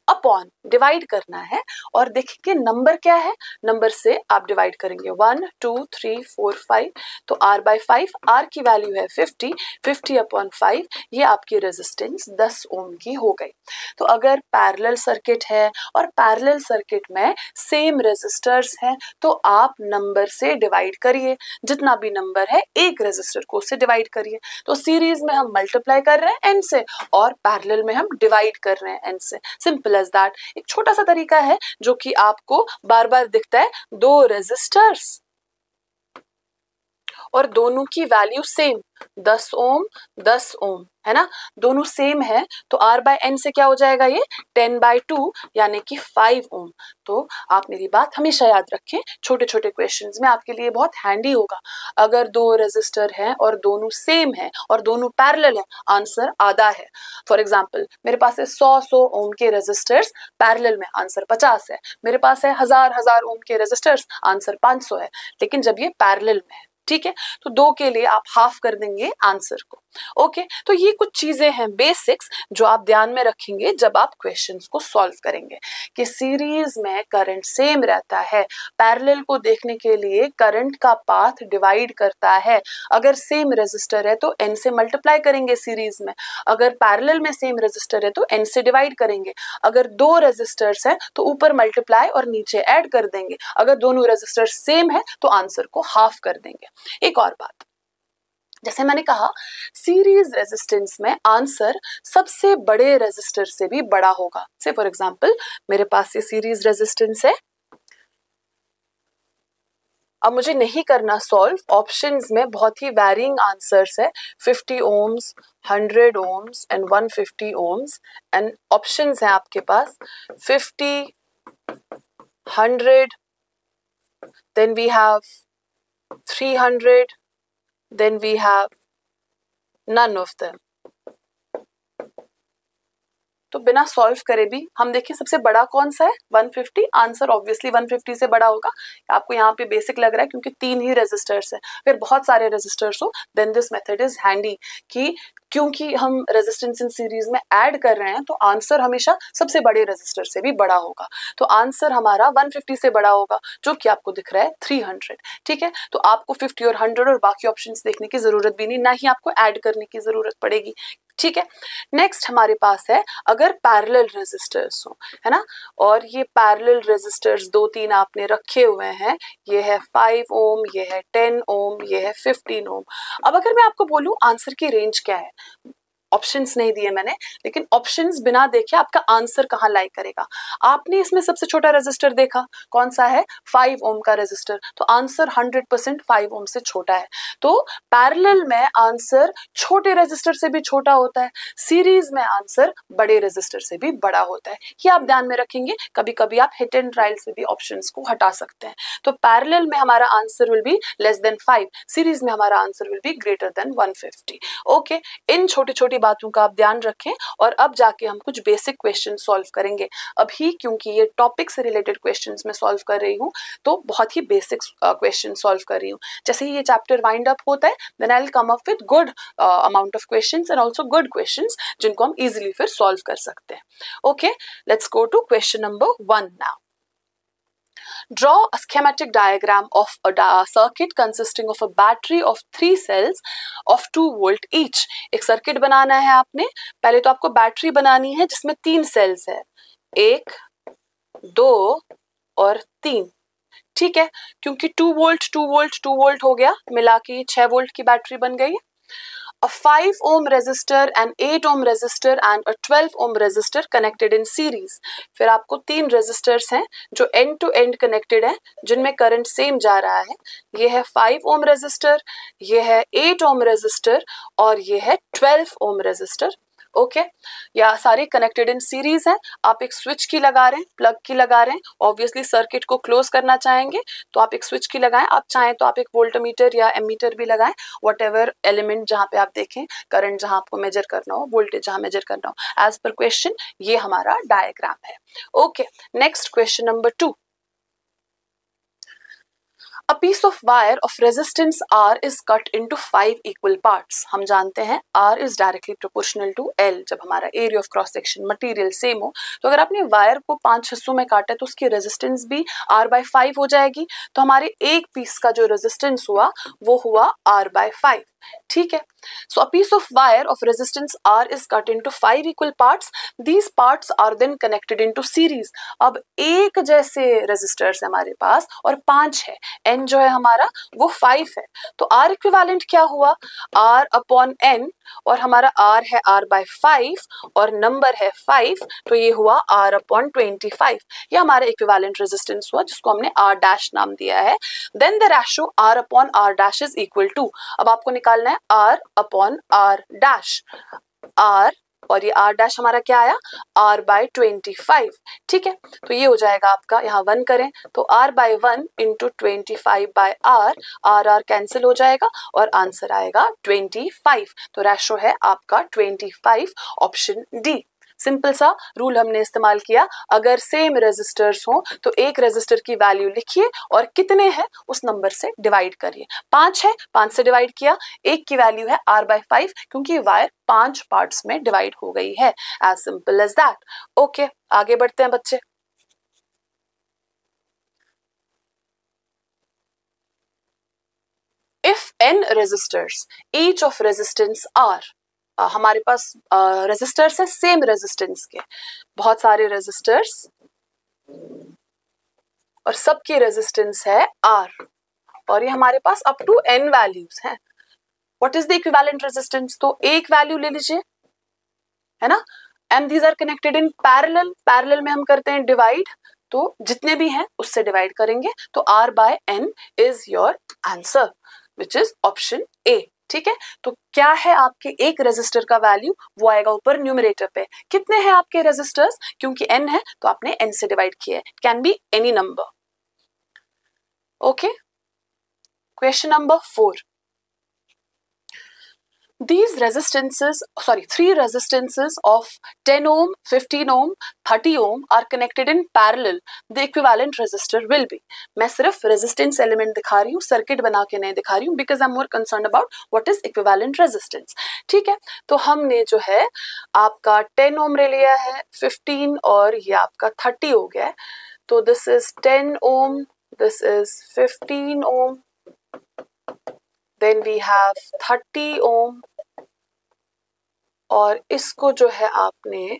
अपॉन डिवाइड करना है और देखेंगे नंबर क्या है, नंबर से आप डिवाइड करेंगे 1 2 3 4 5. तो R/5, R की वैल्यू है 50, 50/5, ये आपकी रेजिस्टेंस 10 ओम की हो गई. तो अगर पैरेलल सर्किट है और पैरेलल सर्किट में सेम रेजिस्टर्स हैं तो आप नंबर से डिवाइड करिए, जितना भी नंबर है एक रेजिस्टर को उससे डिवाइड करिए. तो सीरीज में हम मल्टीप्लाई कर रहे हैं n से और पैरेलल में हम डिवाइड कर रहे हैं n से. Simple as that. एक छोटा सा तरीका है जो कि आपको बार बार दिखता है, दो रेजिस्टर्स और दोनों की वैल्यू सेम, 10 ओम 10 ओम, है ना, दोनों सेम है. तो R/n से क्या हो जाएगा, ये 10/2 यानी कि 5 ओम. तो आप मेरी बात हमेशा याद रखें, छोटे छोटे क्वेश्चंस में आपके लिए बहुत हैंडी होगा. अगर दो रेजिस्टर हैं और दोनों सेम हैं और दोनों पैरेलल हैं, आंसर आधा है. फॉर एग्जांपल मेरे पास है 100 ओम के रेजिस्टर्स पैरेलल में, आंसर 50 है. मेरे पास है 1000 ओम के रेजिस्टर्स, आंसर 500 है. लेकिन जब ये पैरेलल में है, ठीक है, तो 2 के लिए आप हाफ कर देंगे आंसर को. ओके, तो ये कुछ चीजें हैं बेसिक्स जो आप ध्यान में रखेंगे जब आप क्वेश्चंस को सॉल्व करेंगे, कि सीरीज में करंट सेम रहता है, पैरेलल को देखने के लिए करंट का पाथ डिवाइड करता है. अगर सेम रेजिस्टर है तो n से मल्टीप्लाई करेंगे सीरीज में, अगर पैरेलल में सेम रेजिस्टर है तो n से डिवाइड करेंगे, अगर दो रेजिस्टर्स हैं तो ऊपर मल्टीप्लाई और नीचे ऐड कर देंगे, अगर दोनों रेजिस्टर्स सेम है तो आंसर को हाफ कर देंगे. एक और बात, जैसे मैंने कहा सीरीज रेजिस्टेंस में आंसर सबसे बड़े रेजिस्टर से भी बड़ा होगा। से फॉर एग्जांपल मेरे पास ये सीरीज रेजिस्टेंस है, अब मुझे नहीं करना सॉल्व, ऑप्शंस में बहुत ही वैरिंग आंसर्स है, 50 ohms, 100 ohms and 150 ohms, and options हैं आपके पास 50, 100, then we have 300, then we have none of them। तो बिना सॉल्व करे भी हम देखें सबसे बड़ा कौन सा है, 150। आंसर ऑब्वियसली 150 से बड़ा होगा। आपको यहाँ पे बेसिक लग रहा है क्योंकि 3 ही रेजिस्टर्स है, फिर बहुत सारे रेजिस्टर्स हो then this method is handy, कि क्योंकि हम रेजिस्टेंस इन सीरीज में ऐड कर रहे हैं तो आंसर हमेशा सबसे बड़े रेजिस्टर से भी बड़ा होगा। तो आंसर हमारा 150 से बड़ा होगा, जो कि आपको दिख रहा है 300। ठीक है, तो आपको 50 और 100 और बाकी ऑप्शंस देखने की जरूरत भी नहीं, ना ही आपको ऐड करने की जरूरत पड़ेगी। ठीक है, नेक्स्ट हमारे पास है अगर पैरेलल रेजिस्टर्स हो, है ना, और ये पैरेलल रेजिस्टर्स 2-3 आपने रखे हुए हैं, ये है 5 ओम, ये है 10 ओम, ये है 15 ओम। अब अगर मैं आपको बोलूं आंसर की रेंज क्या है, ऑप्शंस नहीं दिए मैंने, लेकिन ऑप्शंस बिना देखे आपका आंसर कहाँ लाई करेगा। आपने इसमें सबसे छोटा रेजिस्टर देखा, कौन सा है, 5 ओम का रेजिस्टर, तो आंसर 100% 5 ओम से छोटा है। तो पैरेलल में आंसर छोटे रेजिस्टर से भी छोटा होता है, सीरीज में आंसर बड़े रेजिस्टर से भी बड़ा होता है। ये आप ध्यान में रखेंगे, कभी कभी आप हिट एंड ट्रायल से भी ऑप्शंस को हटा सकते हैं। तो पैरेलल में हमारा answer will be less than 5, series में हमारा answer will be greater than 150। Okay, इन छोटी छोटी बातों का आप ध्यान रखें, और अब जाके हम कुछ बेसिक क्वेश्चन सॉल्व करेंगे। अभी क्योंकि ये टॉपिक से रिलेटेड क्वेश्चंस मैं सॉल्व कर रही हूँ, तो बहुत ही बेसिक क्वेश्चन सॉल्व कर रही हूँ। जैसे ही ये चैप्टर वाइंड अप होता है then I will come up with good amount of questions and also good questions जिनको हम इजीली फिर सॉल्व कर सकते हैं। Okay, let's go to question number 1 now. Draw a schematic diagram of a circuit consisting of a battery of 3 cells of 2 volt each। एक circuit बनाना है आपने, पहले तो आपको बैटरी बनानी है जिसमें 3 सेल्स है, 1, 2 और 3। ठीक है, क्योंकि 2 वोल्ट 2 वोल्ट 2 वोल्ट हो गया, मिला के 6 वोल्ट की बैटरी बन गई। A 5 ohm resistor, an 8 ohm resistor and a 12 ohm resistor connected in series। फिर आपको 3 रेजिस्टर्स हैं जो एंड टू एंड कनेक्टेड हैं, जिनमें करंट सेम जा रहा है। ये है 5 ओम रेजिस्टर, ये है 8 ओम रेजिस्टर और ये है 12 ओम रेजिस्टर। ओके, या सारे कनेक्टेड इन सीरीज हैं। आप एक स्विच की लगा रहे हैं, प्लग की लगा रहे हैं, ऑब्वियसली सर्किट को क्लोज करना चाहेंगे तो आप एक स्विच की लगाएं, आप चाहें तो आप एक वोल्टमीटर या एमीटर भी लगाएं, व्हाटएवर एलिमेंट जहां पे आप देखें करंट जहां आपको मेजर करना हो, वोल्टेज जहां मेजर करना हो। एज पर क्वेश्चन ये हमारा डायग्राम है। Okay, next question number 2। A piece of wire of resistance R is cut into 5 equal parts। हम जानते हैं R is directly proportional to L। जब हमारा area of cross section material same हो, तो अगर आपने वायर को 5 हिस्सों में काटा तो उसकी रेजिस्टेंस भी R/5 हो जाएगी। तो हमारे एक पीस का जो रेजिस्टेंस हुआ वो हुआ R/5। ठीक है, so a piece of wire of resistance R is cut into 5 equal parts। These parts are then connected into series। अब एक जैसे रेजिस्टर्स हमारे पास और 5 है, N जो है हमारा वो 5 है, तो R इक्विवेलेंट क्या हुआ, R/N, और हमारा R है R/5 और नंबर है 5, तो ये हुआ R/25। ये हमारा इक्विवेलेंट रेजिस्टेंस हुआ जिसको हमने R' नाम दिया है। Then the ratio R/R' is equal to, अब आपको निकालना है R/R'। R और ये R' हमारा क्या आया, R/25। ठीक है, तो ये हो जाएगा आपका, यहाँ 1 करें तो R/1 into 25/R, R cancel हो जाएगा और आंसर आएगा 25। तो रेशो है आपका 25, ऑप्शन डी। सिंपल सा रूल हमने इस्तेमाल किया, अगर सेम रेजिस्टर्स हो तो एक रेजिस्टर की वैल्यू लिखिए और कितने हैं उस नंबर से डिवाइड करिए। 5 है, 5 से डिवाइड किया, एक की वैल्यू है R/5 क्योंकि वायर 5 पार्ट्स में डिवाइड हो गई है। As simple as that. Okay, आगे बढ़ते हैं बच्चे। If n resistors each of resistance R, हमारे पास रेजिस्टर्स है सेम रेजिस्टेंस के, बहुत सारे रेजिस्टर्स और सबकी रेजिस्टेंस है R, और ये हमारे पास अप टू n वैल्यूज हैं। What is the equivalent resistance, तो एक वैल्यू ले लीजिए, है ना, and these are connected in parallel, parallel में हम करते हैं डिवाइड, तो जितने भी हैं उससे डिवाइड करेंगे, तो R/N is your answer which is option A. ठीक है, तो क्या है आपके एक रेजिस्टर का वैल्यू, वो आएगा ऊपर न्यूमरेटर पे। कितने हैं आपके रेजिस्टर्स, क्योंकि n है तो आपने n से डिवाइड किया है, can be any number. Okay, question number 4, these resistances, sorry, 3 resistances of 10 ohm, 15 ohm, 30 ohm are connected in parallel. The equivalent resistor will be. मैं सिर्फ resistance element दिखा रही हूँ, circuit बना के नहीं दिखा रही हूँ, because I'm more concerned about what is equivalent resistance. ठीक है, तो हमने जो है आपका 10 ohm ले लिया है, 15 और ये आपका 30 हो गया है, तो this is 10 ohm, this is 15 ohm, then we have 30 ohm, और इसको जो है आपने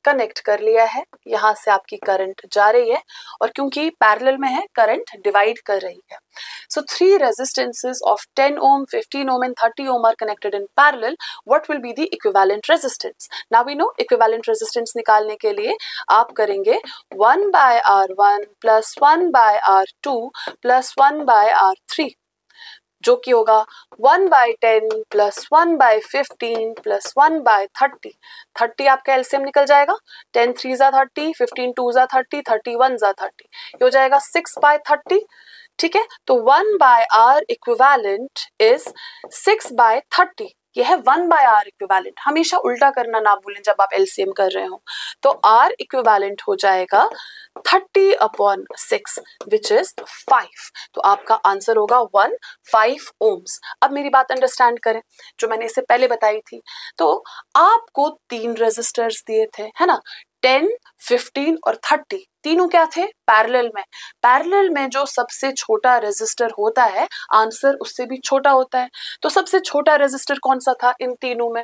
कनेक्ट कर लिया है, यहाँ से आपकी करंट जा रही है, और क्योंकि पैरेलल में है करंट डिवाइड कर रही है। सो 3 resistances of 10 ohm, 15 ohm and 30 ohm are connected in parallel. What will be the equivalent resistance? Now we know equivalent resistance निकालने के लिए आप करेंगे 1/R1 plus 1/R2 plus 1/R3, जो कि होगा 1/10 प्लस 1/15 प्लस 1/30। 30 आपका एलसीएम निकल जाएगा, 10 3 जा 30, 15 2 जा 30, 31 जा 30, ये हो जाएगा 6/30। ठीक है, तो 1/R इक्विवेलेंट इज 6/30, यह है 1/R इक्विवेलेंट। हमेशा उल्टा करना ना भूलें जब आप एलसीएम कर रहे हो, तो R इक्विवेलेंट हो जाएगा 30/6 विच इज 5, तो आपका आंसर होगा 5 ohms। अब मेरी बात अंडरस्टैंड करें, जो मैंने इससे पहले बताई थी, तो आपको 3 रेजिस्टर्स दिए थे, है ना, 10, 15 और 30, तीनों क्या थे, पैरेलल में। पैरेलल में जो सबसे छोटा रेजिस्टर होता है, आंसर उससे भी छोटा होता है, तो सबसे छोटा रेजिस्टर कौन सा था इन तीनों में,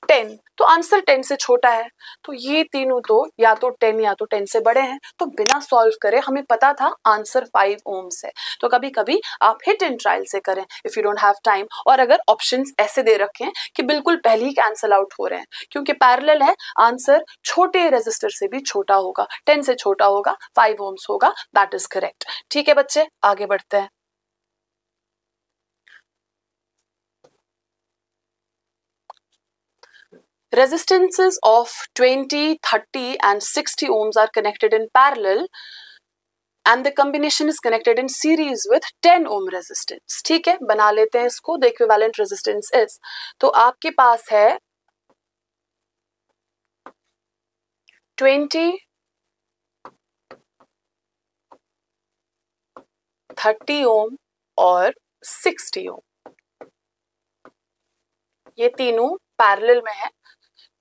10, तो आंसर 10 से छोटा है, तो ये तीनों तो या तो 10 या तो 10 से बड़े हैं, तो बिना सॉल्व करे हमें पता था आंसर 5 ohms है। तो कभी कभी आप हिट एंड ट्रायल से करें if you don't have time, और अगर ऑप्शंस ऐसे दे रखे हैं कि बिल्कुल पहले ही कैंसिल आउट हो रहे हैं, क्योंकि पैरेलल है, आंसर छोटे रेजिस्टर से भी छोटा होगा, 10 से छोटा होगा, 5 ohms होगा, दैट इज करेक्ट। ठीक है बच्चे, आगे बढ़ते हैं। Resistances of 20, 30 and 60 ohms are connected in parallel and the combination is connected in series with 10 ohm resistance. ठीक है, बना लेते हैं इसको। The equivalent resistance is, तो आपके पास है 20, 30 ohm और 60 ohm, ये तीनों पैरेलल में है,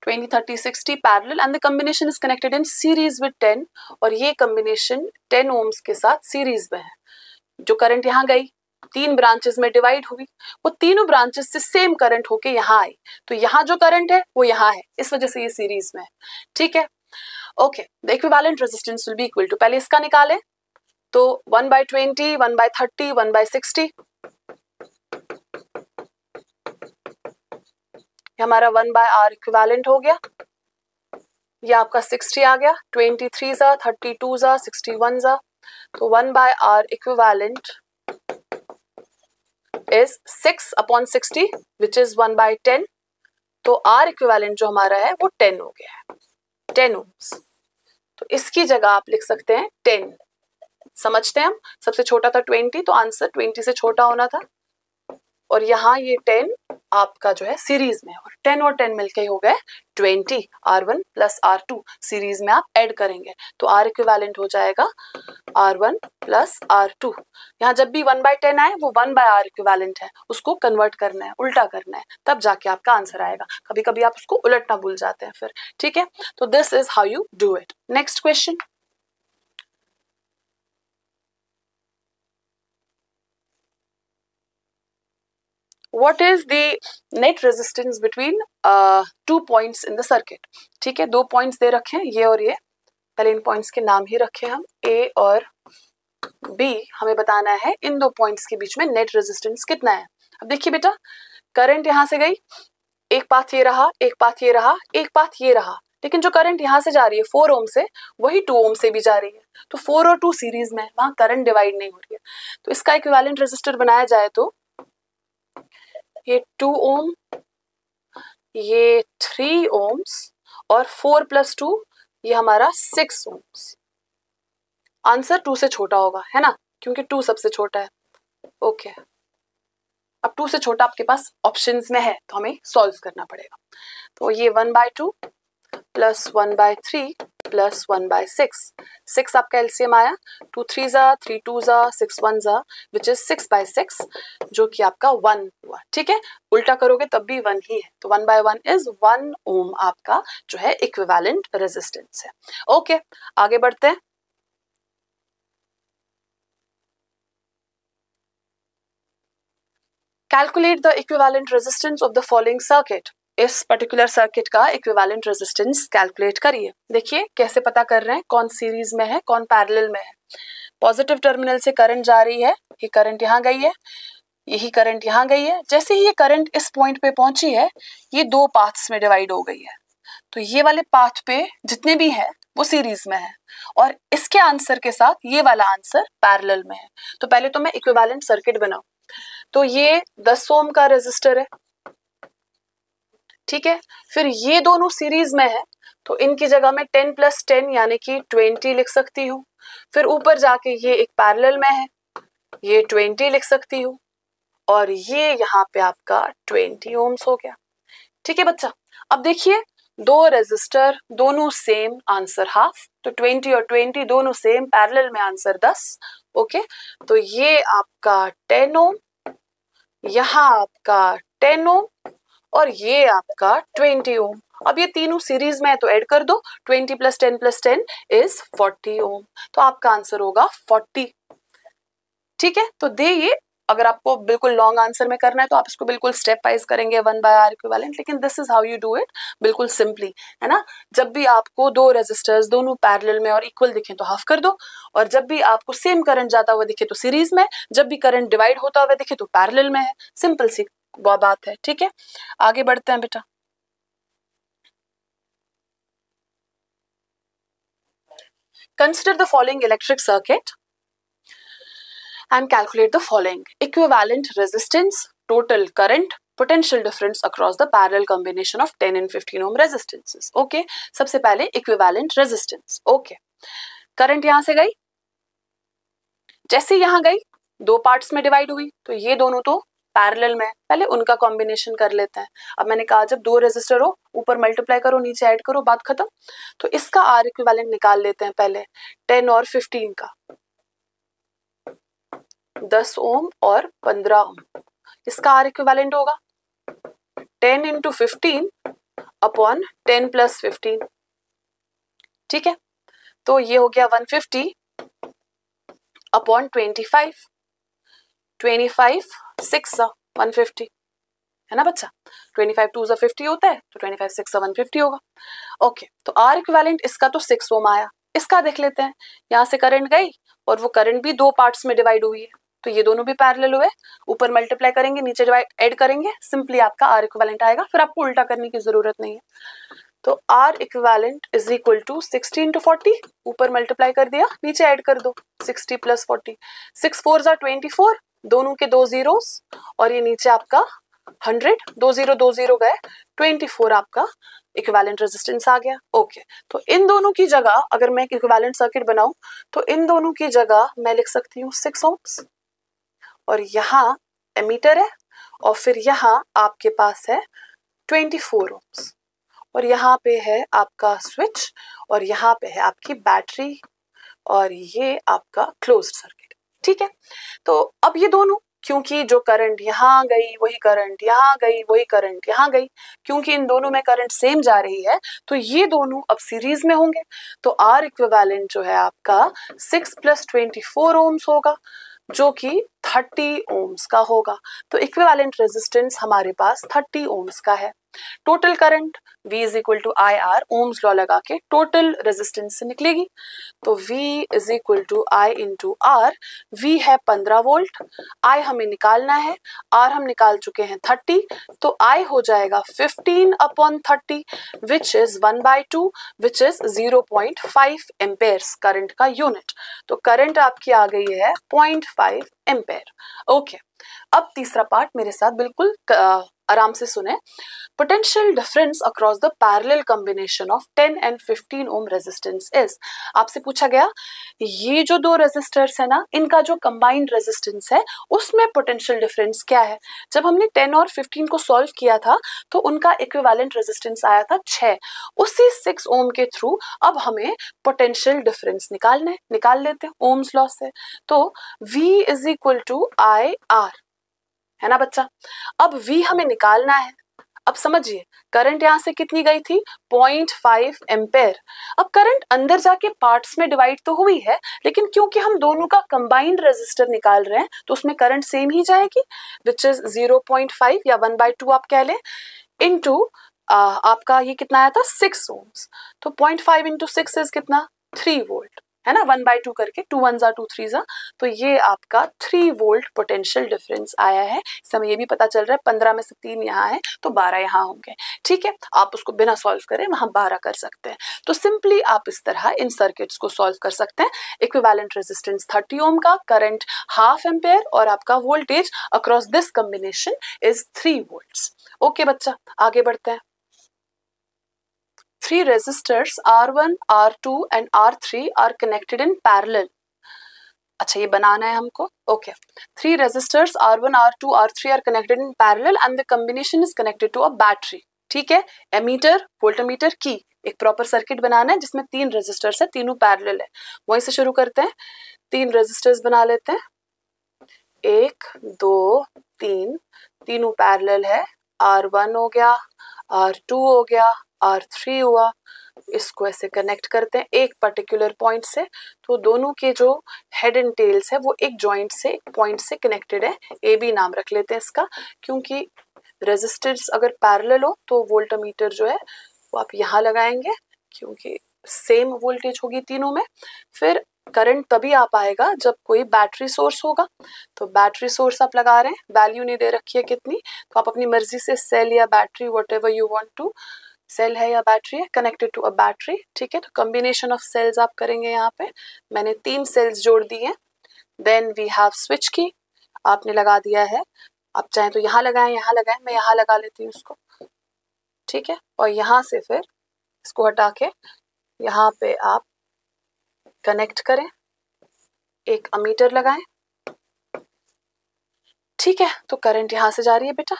20, 30, 60 parallel and the combination is connected in series with 10, और ये कॉम्बिनेशन 10 ohms के साथ सीरीज में है। जो करंट यहाँ गई, 3 ब्रांचेस में डिवाइड हुई, वो तीनों ब्रांचेस से सेम करंट होके यहाँ आई, तो यहाँ जो करंट है वो यहाँ है, इस वजह से ये सीरीज में है। ठीक है, okay, the equivalent resistance will be equal to, पहले इसका निकालें, तो 1/20, 1/30, 1/60, हमारा 1/R इक्विवेलेंट हो गया, ये आपका 60 आ गया, 23 जा 32 जा 61 जा, तो 1/R equivalent is 6/60 which is 1/10, तो R इक्विवेलेंट जो हमारा है वो 10 हो गया है, 10 ohms। तो इसकी जगह आप लिख सकते हैं 10, समझते हैं हम, सबसे छोटा था 20, तो आंसर 20 से छोटा होना था, और यहाँ ये 10 आपका जो है सीरीज में, और 10 और 10 मिलके हो गए 20, R1 प्लस R2 सीरीज में आप ऐड करेंगे, तो R इक्विवेलेंट हो जाएगा R1 प्लस R2। यहाँ जब भी 1/10 आए वो 1/R इक्विवेलेंट है, उसको कन्वर्ट करना है, उल्टा करना है, तब जाके आपका आंसर आएगा। कभी कभी आप उसको उलटना भूल जाते हैं फिर। ठीक है, तो this is how you do it. Next question, what is the net resistance between 2 points in the circuit? ठीक है, 2 पॉइंट्स दे रखे हैं, ये और ये, पहले इन पॉइंट्स के नाम ही रखे हम, A और B, हमें बताना है इन 2 पॉइंट्स के बीच में नेट रेजिस्टेंस कितना है। अब देखिए बेटा, करंट यहाँ से गई, एक पाथ ये रहा, एक पाथ ये रहा, एक पाथ ये रहा, लेकिन जो करंट यहाँ से जा रही है 4 ओम से, वही 2 ओम से भी जा रही है। तो 4 और 2 सीरीज में, वहां करंट डिवाइड नहीं हो रही है। तो इसका इक्विवेलेंट रेजिस्टर बनाया जाए तो ये 2 ओम, ये 3 ओम्स और 4 + 2 ये हमारा 6 ओम्स। आंसर 2 से छोटा होगा, है ना, क्योंकि 2 सबसे छोटा है। ओके, अब 2 से छोटा आपके पास ऑप्शंस में है, तो हमें सॉल्व करना पड़ेगा। तो ये 1/2 + 1/3 + 1/6, 6 आपका एलसीएम आया, 2 3 जा, 3 2 जा, 6 1 जा, विच इज 6/6, जो कि आपका 1 हुआ। ठीक है, उल्टा करोगे तब भी 1 ही है, तो 1/1 इज 1 ओम आपका जो है इक्विवेलेंट रेजिस्टेंस है। ओके, आगे बढ़ते हैं। Calculate the equivalent resistance of the following circuit. इस पर्टिकुलर सर्किट का इक्विवेलेंट रेजिस्टेंस कैलकुलेट करिए। देखिए कैसे पता कर रहे हैं कौन सीरीज में है कौन पैरेलल में है। पॉजिटिव टर्मिनल से करंट जा रही है, ये करंट यहाँ गई है, यही करंट यहाँ गई है। जैसे ही ये करंट इस पॉइंट पे पहुंची है, ये 2 पाथ्स में डिवाइड हो गई है। तो ये वाले पाथ पे जितने भी है वो सीरीज में है, और इसके आंसर के साथ ये वाला आंसर पैरेलल में है। तो पहले तो मैं इक्विवेलेंट सर्किट बनाऊं, तो ये 10 ओम का रेजिस्टर है, ठीक है, फिर ये दोनों सीरीज में है, तो इनकी जगह मैं 10 + 10 यानी कि 20 लिख सकती हूँ। फिर ऊपर जाके ये एक पैरेलल में है, ये 20 लिख सकती हूँ, और ये यहाँ पे आपका 20 ओम्स हो गया। ठीक है बच्चा, अब देखिए 2 रेजिस्टर दोनों सेम, आंसर हाफ, तो 20 और 20 दोनों सेम, पैरेलल में आंसर 10। ओके, तो ये आपका 10 ओम, यहाँ आपका 10 ओम, और ये आपका 20 ओम। अब ये तीनों सीरीज में है तो ऐड कर दो, 20 + 10 + 10 इज 40 ओम। तो आपका आंसर होगा 40। ठीक है, तो दे ये, अगर आपको बिल्कुल लॉन्ग आंसर में करना है तो आप इसको बिल्कुल स्टेप वाइज करेंगे 1/R इक्विवेलेंट, लेकिन this is how you do it, बिल्कुल सिंपली, है ना। जब भी आपको 2 रेजिस्टर्स दोनों पैरेलल में और इक्वल दिखे तो हाफ कर दो, और जब भी आपको सेम करंट जाता हुआ दिखे तो सीरीज में, जब भी करंट डिवाइड होता हुआ दिखे तो पैरेलल में है। सिंपल सी बात है। ठीक है, आगे बढ़ते हैं बेटा। Consider the following electric circuit and calculate the following: equivalent resistance, total current, potential difference across the parallel combination of 10 and 15 ohm resistances. Okay, सबसे पहले equivalent resistance. Okay, करंट यहां से गई, जैसे यहां गई 2 पार्ट्स में डिवाइड हुई, तो ये दोनों तो पैरेलल में, पहले उनका कॉम्बिनेशन कर लेते हैं। अब मैंने कहा जब 2 रेजिस्टर हो, ऊपर मल्टीप्लाई करो नीचे ऐड करो, बात खत्म। तो इसका आर इक्विवेलेंट निकाल लेते हैं पहले, 10 और 15 का, 10 ओम और 15 ओम। इसका आर इक्विवेलेंट होगा 10 × 15 अपॉन 10 + 15। ठीक है, तो ये हो गया 150 अपॉन 25, 25 6 150, है ना बच्चा। 25 2 50 होता है, तो 25 6 150 होगा। ओके, तो आर इक्विवेलेंट इसका तो 6 ओम आया। इसका देख लेते हैं, यहाँ से करंट गई और वो करंट भी 2 पार्ट्स में डिवाइड हुई है, तो ये दोनों भी पैरेलल हुए, ऊपर मल्टीप्लाई करेंगे नीचे डिवाइड ऐड करेंगे, सिंपली आपका आर इक्विवेलेंट आएगा। फिर आपको उल्टा करने की जरूरत नहीं है। तो R equivalent is equal to 16 × 40, ऊपर मल्टीप्लाई कर दिया नीचे ऐड कर दो, 60 + 40, 6 4 जा 24, दोनों के 2 जीरोस, और ये नीचे आपका 100, 2 0 गए, 24 आपका इक्विवेलेंट रेजिस्टेंस आ गया। ओके, तो इन दोनों की जगह अगर मैं इक्विवेलेंट सर्किट बनाऊं, तो इन दोनों की जगह मैं लिख सकती हूँ 6 ओम्स, और यहाँ एमीटर है, और फिर यहाँ आपके पास है 24 ओम्स, और यहाँ पे है आपका स्विच, और यहाँ पे है आपकी बैटरी, और ये आपका क्लोज्ड सर्किट। ठीक है, तो अब ये दोनों, क्योंकि जो करंट यहाँ गई वही करंट यहाँ गई, वही करंट यहाँ गई, क्योंकि इन दोनों में करंट सेम जा रही है, तो ये दोनों अब सीरीज में होंगे। तो आर इक्विवेलेंट जो है आपका 6 + 24 ओम्स होगा, जो कि 30 ओम्स का होगा। तो इक्विवेलेंट रेजिस्टेंस हमारे पास 30 ओम्स का है। Total current V is equal to I R, Ohm's law लगा के टोटल रेजिस्टेंस से निकलेगी। तो V is equal to I into R. V है 15 वोल्ट, I हमें निकालना है, R हम निकाल चुके हैं 30, तो I हो जाएगा 15 upon 30 which is 1/2 which is 0.5 Ampere's current का यूनिट। तो करंट आपकी आ गई है 0.5 एम्पेयर। ओके, अब तीसरा पार्ट मेरे साथ बिल्कुल आराम से सुने। Potential difference across the parallel combination of 10 and 15 ohm resistance is. आपसे पूछा गया ये जो दो रेजिस्टर्स है ना, इनका जो कंबाइंड रेजिस्टेंस है उसमें पोटेंशियल डिफरेंस क्या है। जब हमने 10 और 15 को सॉल्व किया था तो उनका इक्विवेलेंट रेजिस्टेंस आया था 6। उसी 6 ओम के थ्रू अब हमें पोटेंशियल डिफरेंस निकालना है, निकाल लेते हैं ओम्स लॉ से। तो V is equal to I R, है ना बच्चा। अब V हमें निकालना है। अब समझिए करंट यहां से कितनी गई थी 0.5 एम्पेयर। अब करंट अंदर जाके पार्ट्स में डिवाइड तो हुई है, लेकिन क्योंकि हम दोनों का कंबाइंड रेजिस्टर निकाल रहे हैं तो उसमें करंट सेम ही जाएगी विच इज 0.5 या 1/2 आप कह लें, इनटू आपका ये कितना आया था 6 ओम्स। तो 0.5 इंटू 6 इज कितना 3 वोल्ट, है ना, 1/2 करके 2 1 2 3 जा, तो ये आपका 3 वोल्ट पोटेंशियल डिफरेंस आया है। इस समय ये भी पता चल रहा है 15 में से 3 यहाँ है तो 12 यहाँ होंगे। ठीक है, आप उसको बिना सॉल्व करें वहां 12 कर सकते हैं। तो सिंपली आप इस तरह इन सर्किट्स को सॉल्व कर सकते हैं। इक्विवेलेंट रेजिस्टेंस 30 ओम का, करंट हाफ एम्पेयर और आपका voltage across this combination is 3 volts. Okay बच्चा, आगे बढ़ते हैं। 3 resistors R1, R2 and R3 are connected in parallel. अच्छा ये बनाना है हमको। Okay, 3 resistors R1, R2, R3 are connected in parallel and the combination is connected to a battery. ठीक है, एमीटर वोल्टमीटर की एक प्रॉपर सर्किट बनाना है जिसमें 3 रेजिस्टर्स है, तीनों पैरेलल है। वहीं से शुरू करते हैं। 3 रेजिस्टर्स बना लेते हैं, 1 2 3, तीनों पैरेलल है। R1 हो गया, R2 हो गया, R3 हुआ। इसको ऐसे कनेक्ट करते हैं एक पर्टिकुलर पॉइंट से, तो दोनों के जो हेड एंड टेल्स है वो एक जॉइंट से, एक पॉइंट से कनेक्टेड है। ए बी नाम रख लेते हैं इसका, क्योंकि रेजिस्टेंस अगर पैरेलल हो तो वोल्टमीटर जो है वो आप यहाँ लगाएंगे क्योंकि सेम वोल्टेज होगी तीनों में। फिर करंट तभी आ पाएगा जब कोई बैटरी सोर्स होगा। तो बैटरी सोर्स आप लगा रहे हैं, वैल्यू नहीं दे रखी है कितनी, तो आप अपनी मर्जी से सेल या battery whatever you want to, cell है या बैटरी है, कनेक्टेड टू अ बैटरी। ठीक है, तो कॉम्बिनेशन ऑफ सेल्स आप करेंगे। यहाँ पे मैंने 3 सेल्स जोड़ दिए। देन वी हैव स्विच की, आपने लगा दिया है। आप चाहें तो यहाँ लगाएं, यहाँ लगाएं, मैं यहाँ लगा लेती हूँ उसको। ठीक है, और यहाँ से फिर इसको हटा के यहाँ पे आप कनेक्ट करें, एक अमीटर लगाएं। ठीक है, तो करंट यहाँ से जा रही है बेटा,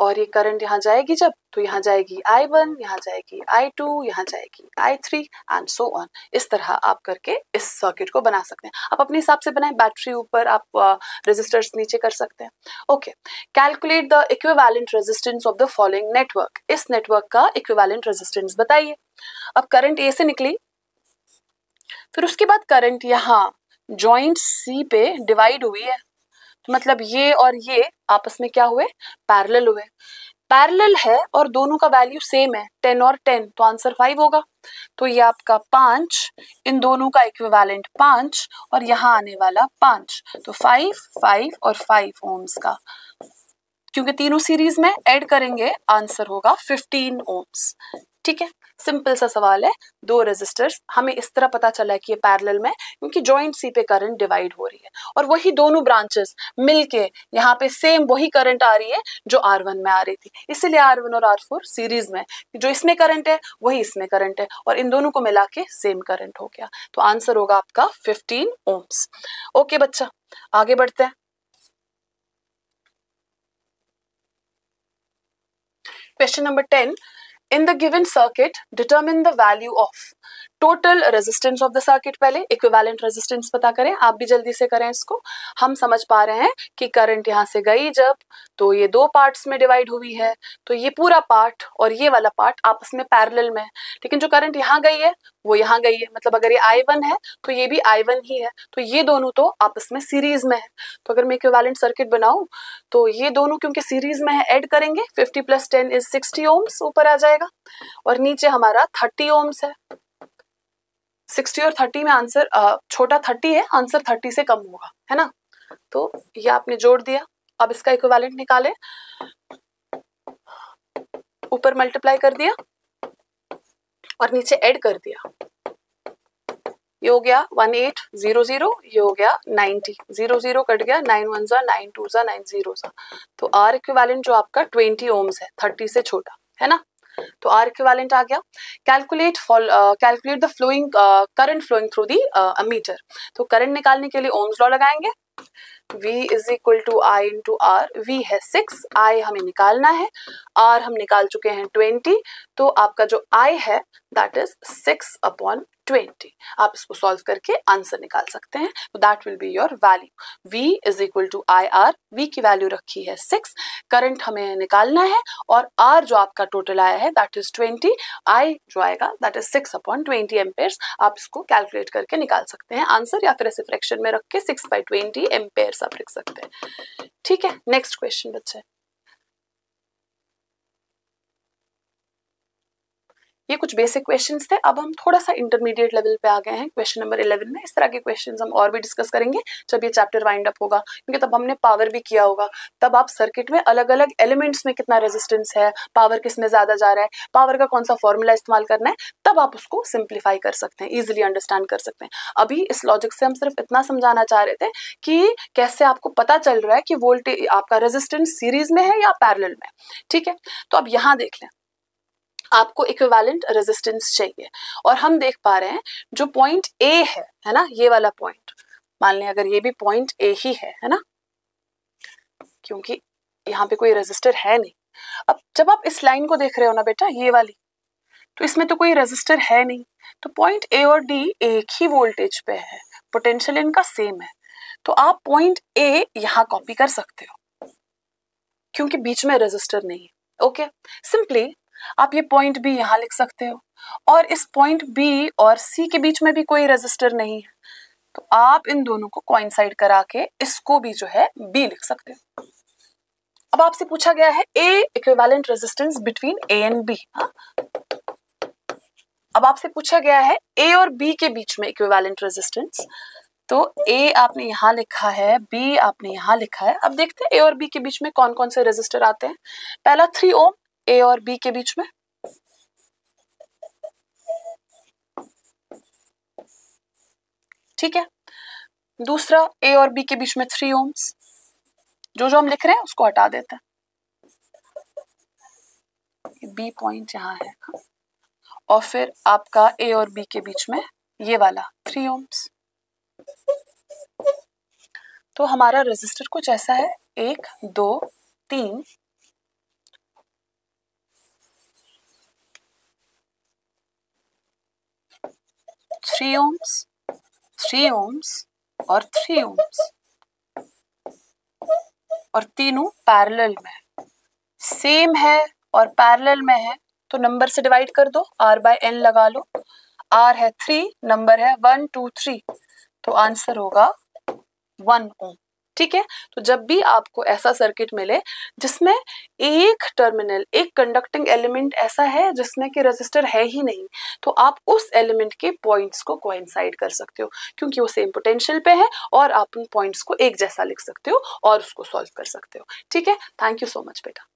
और ये करंट यहाँ जाएगी जब, तो यहाँ जाएगी I1, यहाँ जाएगी I2, यहाँ जाएगी I3 एंड सो ऑन। इस तरह आप करके इस सर्किट को बना सकते हैं। आप अपने हिसाब से बनाएं, बैटरी ऊपर, आप रेजिस्टर्स नीचे कर सकते हैं। Okay, calculate the equivalent resistance of the following network. इस नेटवर्क का इक्विवेलेंट रेजिस्टेंस बताइए। अब करंट ए से निकली, फिर उसके बाद करंट यहाँ जॉइंट सी पे डिवाइड हुई है, तो मतलब ये और ये आपस में क्या हुए, पैरेलल हुए। पैरेलल है और दोनों का वैल्यू सेम है, 10 और 10, तो आंसर 5 होगा। तो ये आपका 5, इन दोनों का इक्विवेलेंट 5 और यहाँ आने वाला 5, तो 5 5 और 5 ओम्स का, क्योंकि तीनों सीरीज में ऐड करेंगे आंसर होगा 15 ओम्स। ठीक है, सिंपल सा सवाल है। 2 रेजिस्टर्स, हमें इस तरह पता चला है कि ये पैरेलल में, क्योंकि जॉइंट सी पे करंट डिवाइड हो रही है और वही दोनों ब्रांचेस मिलके यहाँ पे सेम वही करंट आ रही है जो R1 में आ रही थी, इसलिए R1 और R4 सीरीज में, जो इसमें करंट है वही इसमें करंट है और इन दोनों को मिला के सेम करंट हो गया। तो आंसर होगा आपका 15 ओम्स। ओके बच्चा, आगे बढ़ते हैं। Question number 10. In the given circuit, determine the value of total resistance of the circuit, पहले इक्विवेलेंट रेजिस्टेंस पता करें, आप भी जल्दी से करें इसको। हम समझ पा रहे हैं कि करंट यहाँ से गई जब, तो ये दो पार्ट्स में डिवाइड हुई है, तो ये पूरा पार्ट और ये वाला पार्ट आपस में पैरेलल में है, लेकिन जो करंट यहाँ गई है वो यहाँ गई है, मतलब अगर ये I1 है तो ये भी I1 ही है, तो ये दोनों तो आपस में सीरीज में है। तो अगर मैं इक्विवेलेंट सर्किट बनाऊं तो ये दोनों क्योंकि सीरीज में है, ऐड करेंगे, 50 + 10 = 60 ohms ऊपर आ जाएगा, और नीचे हमारा 30 ohms है। 60 और 30 में आंसर छोटा 30 है, आंसर 30 से कम होगा, है ना। तो ये आपने जोड़ दिया, अब इसका इक्विवेलेंट निकालें, ऊपर मल्टीप्लाई कर दिया और नीचे ऐड कर दिया, ये हो गया 1800, ये हो गया 90, 00 कट गया, 9 1 जा 9 2 जा 9 0 जा, तो आर इक्विवेलेंट जो आपका 20 ohms है, 30 से छोटा, है ना। तो आर इक्विवेलेंट आ गया। Calculate the flowing current flowing through the ammeter, तो करंट निकालने के लिए ओम्स लॉ लगाएंगे। V = I × R, V है 6, I हमें निकालना है, R हम निकाल चुके हैं 20, तो आपका जो I है दैट इज 6/20। आप इसको सॉल्व करके आंसर निकाल सकते हैं, तो that will be your value. V = IR, V की वैल्यू रखी है 6, करंट हमें निकालना है, और R जो आपका टोटल आया है दैट इज 20, I जो आएगा दैट इज 6/20 एम्पेयर्स। आप इसको कैलकुलेट करके निकाल सकते हैं आंसर, या फिर ऐसे फ्रैक्शन में रख के 6/20 एम्पेयर्स आप लिख सकते हैं। ठीक है, नेक्स्ट क्वेश्चन बच्चे। ये कुछ बेसिक क्वेश्चंस थे, अब हम थोड़ा सा इंटरमीडिएट लेवल पे आ गए हैं, क्वेश्चन नंबर 11 में। इस तरह के क्वेश्चंस हम और भी डिस्कस करेंगे जब ये चैप्टर वाइंड अप होगा, क्योंकि तब हमने पावर भी किया होगा, तब आप सर्किट में अलग अलग एलिमेंट्स में कितना रेजिस्टेंस है, पावर किस में ज्यादा जा रहा है, पावर का कौन सा फॉर्मूला इस्तेमाल करना है, तब आप उसको सिंप्लीफाई कर सकते हैं, ईजिली अंडरस्टैंड कर सकते हैं। अभी इस लॉजिक से हम सिर्फ इतना समझाना चाह रहे थे कि कैसे आपको पता चल रहा है कि वोल्टेज आपका रेजिस्टेंस सीरीज में है या पैरेलल में। ठीक है, तो अब यहाँ देख लें, आपको इक्विवेलेंट रेजिस्टेंस चाहिए, और हम देख पा रहे हैं जो पॉइंट ए है ना, ये वाला पॉइंट, मान लें अगर ये भी पॉइंट ए ही है ना, क्योंकि यहाँ पे कोई रेजिस्टर है नहीं। अब जब आप इस लाइन को देख रहे हो ना बेटा, ये वाली, तो इसमें तो कोई रेजिस्टर है नहीं, तो पॉइंट ए और डी एक ही वोल्टेज पे है, पोटेंशियल इनका सेम है, तो आप पॉइंट ए यहाँ कॉपी कर सकते हो क्योंकि बीच में रेजिस्टर नहीं है। ओके, सिंपली आप ये पॉइंट बी यहाँ लिख सकते हो, और इस पॉइंट बी और सी के बीच में भी कोई रेजिस्टर नहीं है, तो आप इन दोनों को कोइंसाइड करा के इसको भी जो है बी लिख सकते हो। अब आपसे पूछा गया है a equivalent resistance between A and B. अब आपसे पूछा गया है ए और बी के बीच में इक्विवेलेंट रेजिस्टेंस, तो ए आपने यहाँ लिखा है, बी आपने यहाँ लिखा है। अब देखते हैं ए और बी के बीच में कौन कौन से रेजिस्टर आते हैं। पहला 3 ओम ए और बी के बीच में, ठीक है। दूसरा ए और बी के बीच में 3 ओम्स, जो हम लिख रहे हैं उसको हटा देते हैं, बी पॉइंट यहाँ है, और फिर आपका ए और बी के बीच में ये वाला 3 ओम्स। तो हमारा रेजिस्टर कुछ ऐसा है, 1 2 3 3 ओम्स, 3 ओम्स और 3 ओम्स, और तीनों पैरेलल में सेम है और पैरेलल में है, तो नंबर से डिवाइड कर दो, R/N लगा लो, R है 3, नंबर है 1 2 3, तो आंसर होगा 1 ओम। ठीक है, तो जब भी आपको ऐसा सर्किट मिले जिसमें एक टर्मिनल, एक कंडक्टिंग एलिमेंट ऐसा है जिसमें कि रेजिस्टर है ही नहीं, तो आप उस एलिमेंट के पॉइंट्स को कोइंसाइड कर सकते हो, क्योंकि वो सेम पोटेंशियल पे है, और आप उन पॉइंट्स को एक जैसा लिख सकते हो और उसको सॉल्व कर सकते हो। ठीक है, थैंक यू सो मच बेटा।